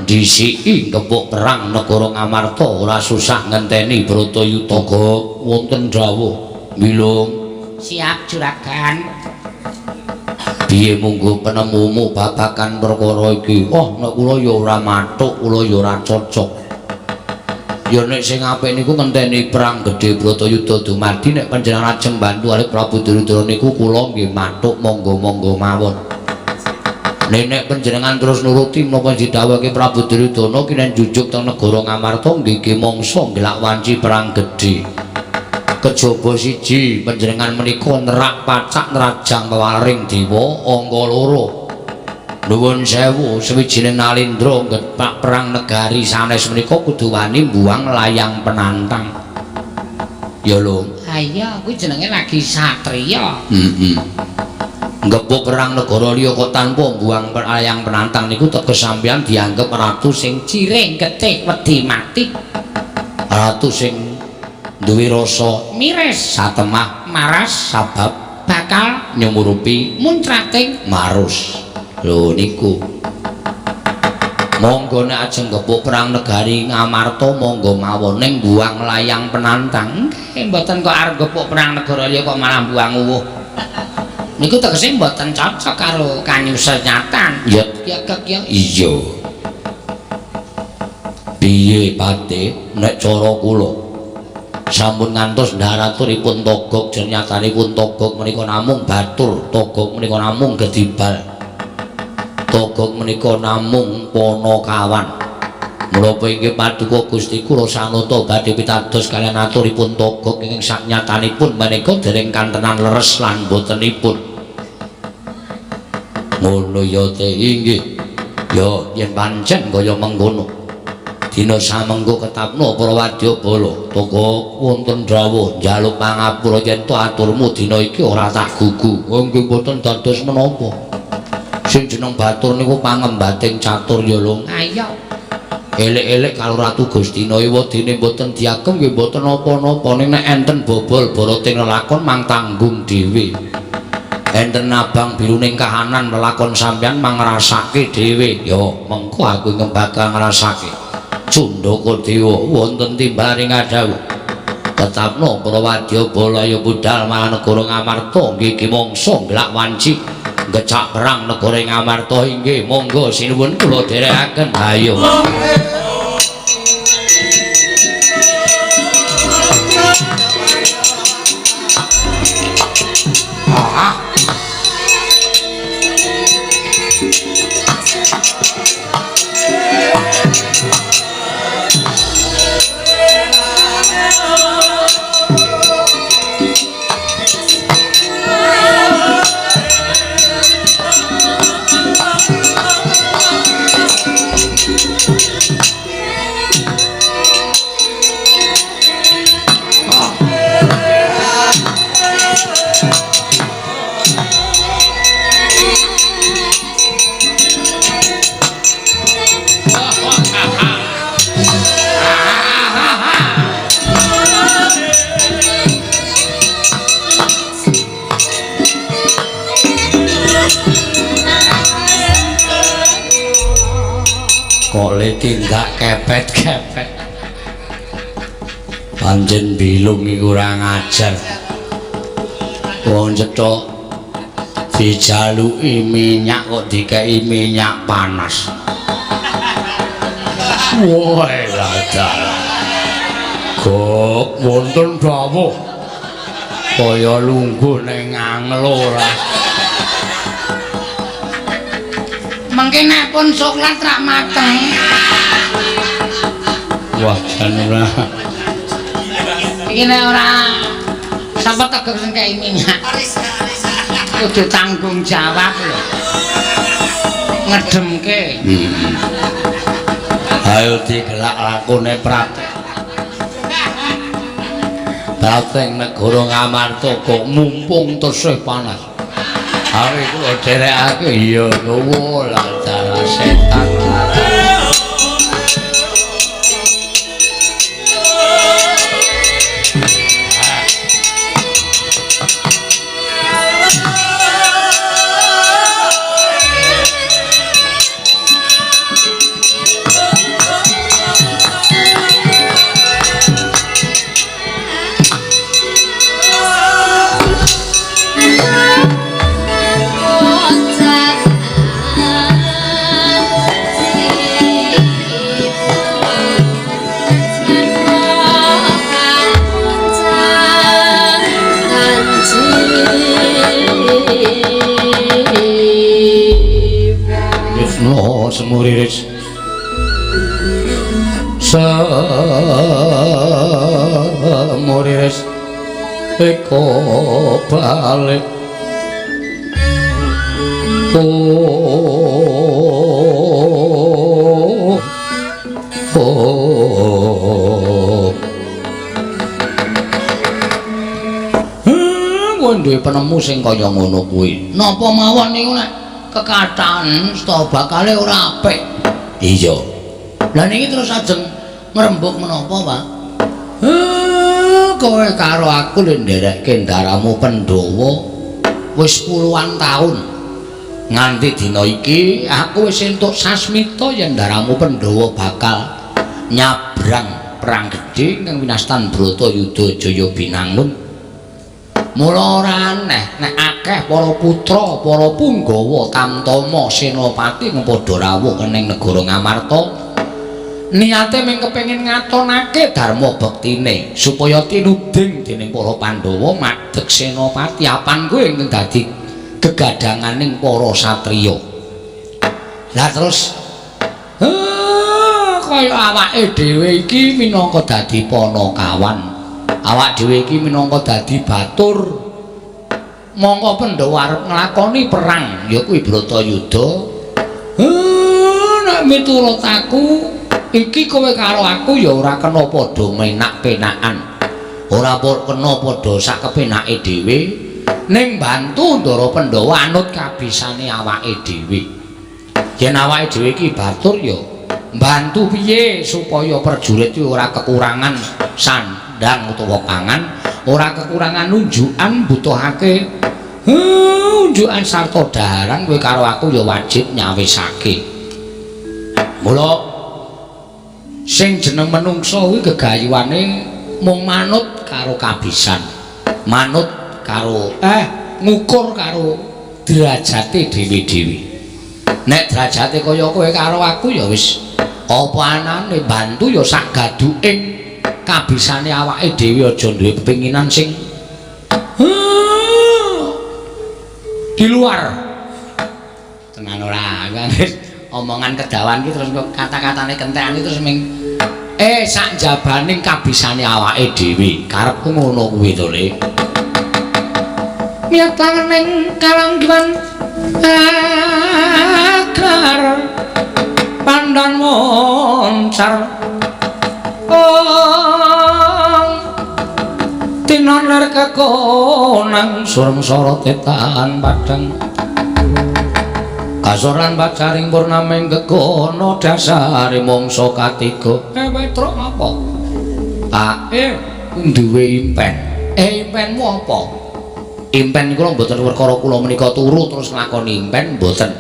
dhisiki kepuk perang negara Ngamarta ora susah ngenteni Bratayuda. Wonten dawuh, Milung. Siap juragan. Piye munggo penemumu babagan perkara iki? Oh, nek kula ya ora mathuk, kula ya ora cocok. Ya nek sing apik niku ngenteni perang gedhe Bratayuda dumadi, nek panjenengan ajeng bantu alih Prabu Duryudana niku kula nggih mathuk, monggo-monggo mawon. Nek panjenengan terus nuruti menapa didhawuhake Prabu Duryudana kinen jujuk teng negara Ngamarta nggih mangsa ngelak wanci perang gedhe. Kejaba siji panjenengan menika nerak pacak nerajang waring dewa angka 2. Nuwun sewu sawijining nalindra ngepak perang negari sanes menika kudu wani mbuang layang penantang. Ya lho. Ha iya kuwi jenenge lagi satriya. Ngepuk perang negara liya kok tanpa mbuang layang penantang niku teges sampeyan dianggep ratu sing Ciring getih wedi mati. ratu sing duwe rasa Mires satemah maras sabab bakal nyumurupi muntrating marus. Lho niku. Monggo nek ajeng kepuk perang negari Ngamarta monggo mawon ning buang layang penantang. Mboten kok arep gepuk perang negara liya kok malah buang uwuh. Niku tegese mboten cocok karo kanyusenyatan. Ya, ya kek ya. Iya. Piye Pate nek cara kula sampun ngantos ndaraturipun togok jenyatanipun togok menika namung batur, togok menika namung gedibal. Togok menika namung Panakawan. Mula inggih paduka Gusti kula sanata badhe pitados kaliyan aturipun togok ingkang saknyatanipun menika dereng kantenan leres lan botenipun. Ngono ya te inggih. Ya yen pancen kaya mengkono. Dina samengko ketapno para wadyabala, togok wonten dawuh njaluk pangapura yen to aturmu dina iki ora tak gugu. Nggih boten dados menapa. Sing jeneng batur niku pangembating catur ya lho. Ayo. Elek-elek karo Ratu Gustina wadine mboten diagem nggih mboten napa-napa ning nek enten bobol boroting lelakon mang tanggung dhewe. Enten abang biruning kahanan lelakon sampeyan mang ngrasake dhewe. Ya mengko aku bakal ngrasake. Cundaka Dewa wonten timbaling adawuh. Tetapno para wadyabala ya budal marang negara Ngamarta nggih ki mangsa nglak wanci. Ngecak perang negara Ngamarta inggih monggo sinuwun kula dherekaken ayo. Kok le tindak kepet-kepet. Pancen bilung iki kurang ajar. Wong cethuk dijaluki minyak kok dikeki minyak panas. Woe ladal. Kok wonten dawuh kaya lungguh ning anglora. Mengke nek pun soklat rak mateng. Wah, jan ora. Iki nek ora sapa tegek sing kei minyak. Kudu tanggung jawab lho. Ngedemke. Ayo digelak lakone Prabu. Dateng negara Ngamarta kok mumpung tesih panas. Awi kula derekake ya nuwun acara setan. Semuriris semuriris eko balik duwe penemu sing kaya ngono kuwi napa mawon niku nek kekathatan sto bakale ora apik. Iya. Lah niki terus ajeng ngrembug menapa, Pak? Kowe karo aku lho nderekke ndaramu Pandhawa wis puluhan taun. Nganti dina iki aku wis entuk sasmita yen ndaramu Pandhawa bakal nyabrang perang gedhe kang winastan Bratayuda Jaya Binangun. Mula ora aneh nek akeh para putra, para punggawa Tamtama Senopati padha rawuh ning negara Ngamarta niate mung kepengin ngatonake dharma bektine supaya tinuding dening para Pandhawa madheg Senopati apan kuwi ing dadi gegadhanganing para satriya. Lah terus kaya awake dhewe iki minangka dadi panakawan. Awak dhewe iki minangka dadi batur mongko Pandhawa arep nglakoni perang ya kuwi Bratayuda. Nek miturut aku iki kowe karo aku ya ora kena padha menak-penakan. Ora kena padha sak kepenake dhewe ning bantu Ndara Pandhawa anut kabisane awake dhewe. Yen awake dhewe iki batur ya mbantu piye supaya prajurit iki ora kekurangan sandang utawa pangan, ora kekurangan unjukan butuhake unjukan sarta daharan kowe karo aku ya wajib nyawisake. Mula sing jeneng menungsa kuwi gegayuhane mung manut karo kabisan, manut karo ngukur karo derajate dhewe-dhewe. Nek derajate kaya kowe karo aku ya wis apa anane bantu ya sak gaduking kabisane awake dhewe aja duwe kepinginan sing di luar. Tenan ora omongan kedawan iki terus kata-katane kentekan iki terus ming sak jabaning kabisane awake dhewe. Karepku ngono kuwi to, Le. Miat langening kalanggiwan agar pandan moncar tinoner kekonang surem sorotetan padang kasoran bacaring purnaming kekono dasare mangsa katiga. Petruk apa? Pak duwe impen. Impenmu apa? Impen kula mboten perkara kula menika turu terus nglakoni impen mboten.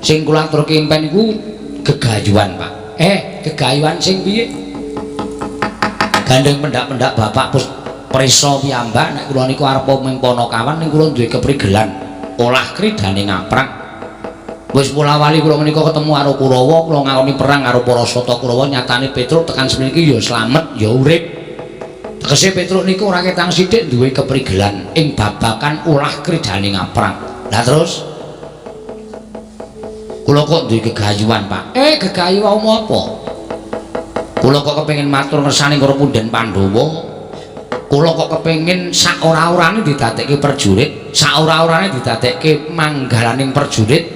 Sing kula aturke impen iku gegayuhan, Pak. Gegayuhan sing piye? Gandeng pendak-pendak bapak prisa piyambak nek kula niku arep ming panakawan ning kula duwe keprigelan olah kridane ngaprang. Wis mula wali kula menika ketemu karo Kurawa, kula ngakoni perang karo para sata Kurawa, nyatane Petruk tekan semriki ya slamet, ya urip. Tegese Petruk niku ora ketang sithik duwe keprigelan ing babagan olah kridane ngaprang. Lah terus kula kok duwe gegayuhan, Pak. Gegayuhan apa? Kula kok kepengin matur ngersani karo Punden Pandhawa. Kula kok kepengin sak ora-orane didadekke prajurit, sak ora-orane didadekke manggalaning prajurit,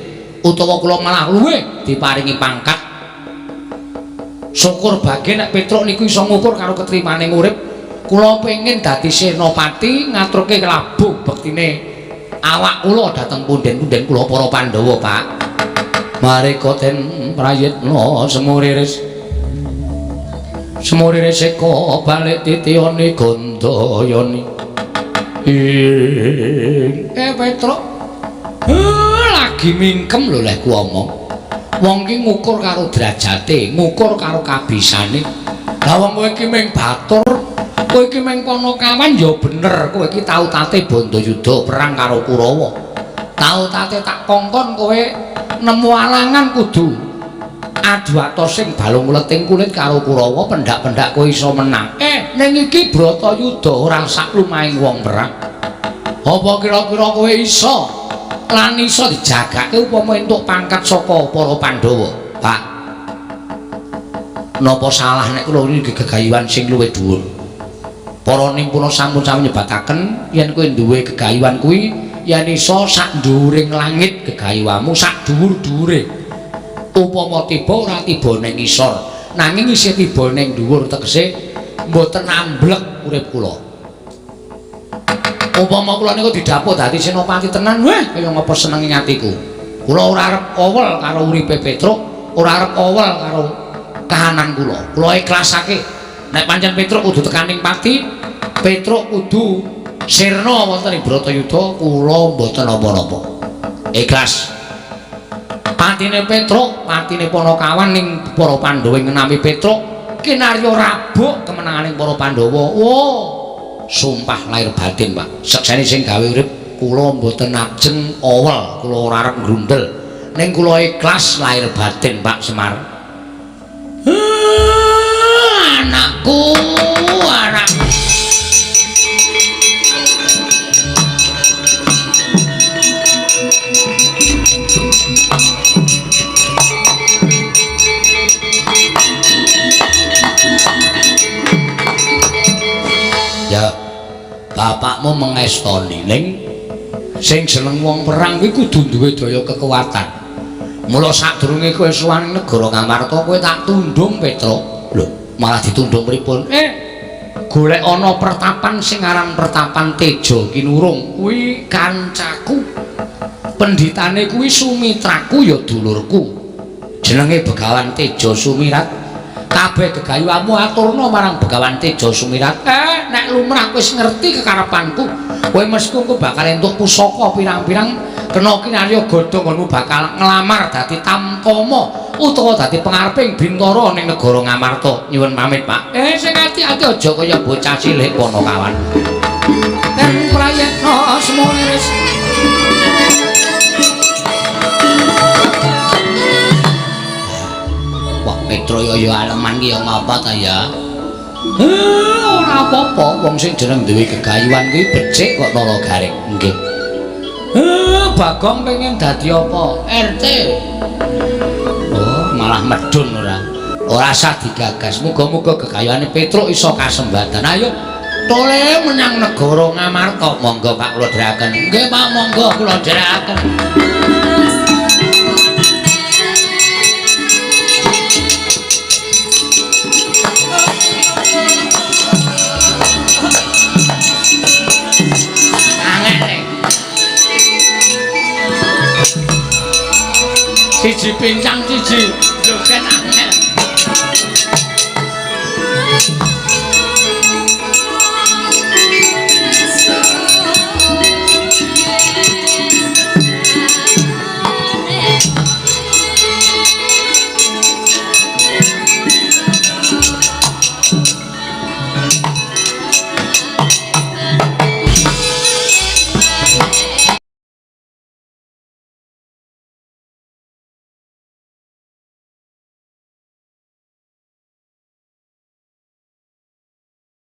utawa kula malah luwih diparingi pangkat. Syukur bae nek Petruk niku iso ngukur karo ketrimaning urip. Kula pengin dadi senopati ngaturke kelabuh bektine awak kula dhateng punden-punden kula para Pandhawa, Pak. Mareka ten prayitna semuriris. Semuriris seka balik titiyane Gandayani. Petruk. Lagi mingkem lho leh ku omong. Wong ki ngukur karo derajate, ngukur karo kabisane. Lah wong kowe iki ming batur, kowe iki ming Panakawan ya bener, kowe iki tau tate Bandayuda perang karo Kurawa. Tau tate tak kongkon kowe nemu alangan kudu adu atos sing balung leting kulit karo Kurawa, pendak-pendak kowe iso menang. Ning iki Bratayuda ora sak lumahing wong perang. Apa kira-kira kowe iso lan iso dijagake upama entuk pangkat saka para Pandhawa, Pak? Napa salah nek kula iki gegayuhan sing luwih dhuwur? Para nimpuna sampun sami nyebataken yen kowe duwe gegayuhan kuwi yen iso sak dhuwuring langit gegayuhanmu, sak dhuwur-dhuwure. Upama tiba ora tiba ning isor, nanging isih tiba ning dhuwur tegese mboten amblek urip kula. Upama kula niku didhapuk dadi senopati tenan, wah kaya ngapa senenge atiku. Kula ora arep owel karo uripe Petruk, ora arep owel karo kahanan kula. Kula ikhlasake. Nek pancen Petruk kudu tekaning pati, Petruk kudu sirna wonten ing Bratayuda, kula mboten napa-napa. Ikhlas. Patine Petruk, patine Panakawan ning para Pandhawa ngenami Petruk, kinarya rabuk kemenanganing para Pandhawa. Wo, sumpah lahir batin, Pak. Seksene sing gawe urip kula mboten ajeng owel, kula ora arep grundel. Ning kula ikhlas lahir batin, Pak Semar. Anakku, anakku. Ya, bapakmu mengestoni ning sing seneng wong perang kuwi kudu duwe daya kekuatan. Mula sadurunge kowe sowan negara Ngamarta kowe tak tundung Petruk. Lho, malah ditundung pripun? Golek ana pertapan sing aran pertapan Teja Kinurung kuwi kancaku. Pendhitane kuwi sumitraku ya dulurku. Jenenge Begawan Teja Sumirat. Kabeh gegayuhanmu aturna marang Begawan Teja Sumirat. Nek lumrah wis ngerti kekarepanku, kowe mesti engko bakal entuk pusaka pirang-pirang kena kinarya godhongmu bakal nglamar dadi Tamtama utawa dadi pangareping Bintara ning negara Ngamarta. Nyuwun pamit, Pak. Sing ati-ati aja kaya bocah cilik Panakawan. Ten prayitna semuriris. Wah, Petruk ya aleman ki ya ngapa ta ya? Ora apa-apa, wong sing jeneng duwe gegayuhan kuwi becik kok tara garing. Nggih. Bagong pengen dadi apa? RT. Oh, malah medun ora. Ora usah digagas. Muga-muga gegayuhane Petruk iso kasembatan. Ayo tole menyang negara Ngamarta. Monggo Pak kula dherekaken. Nggih, Pak, monggo kula dherekaken. Siji pincang siji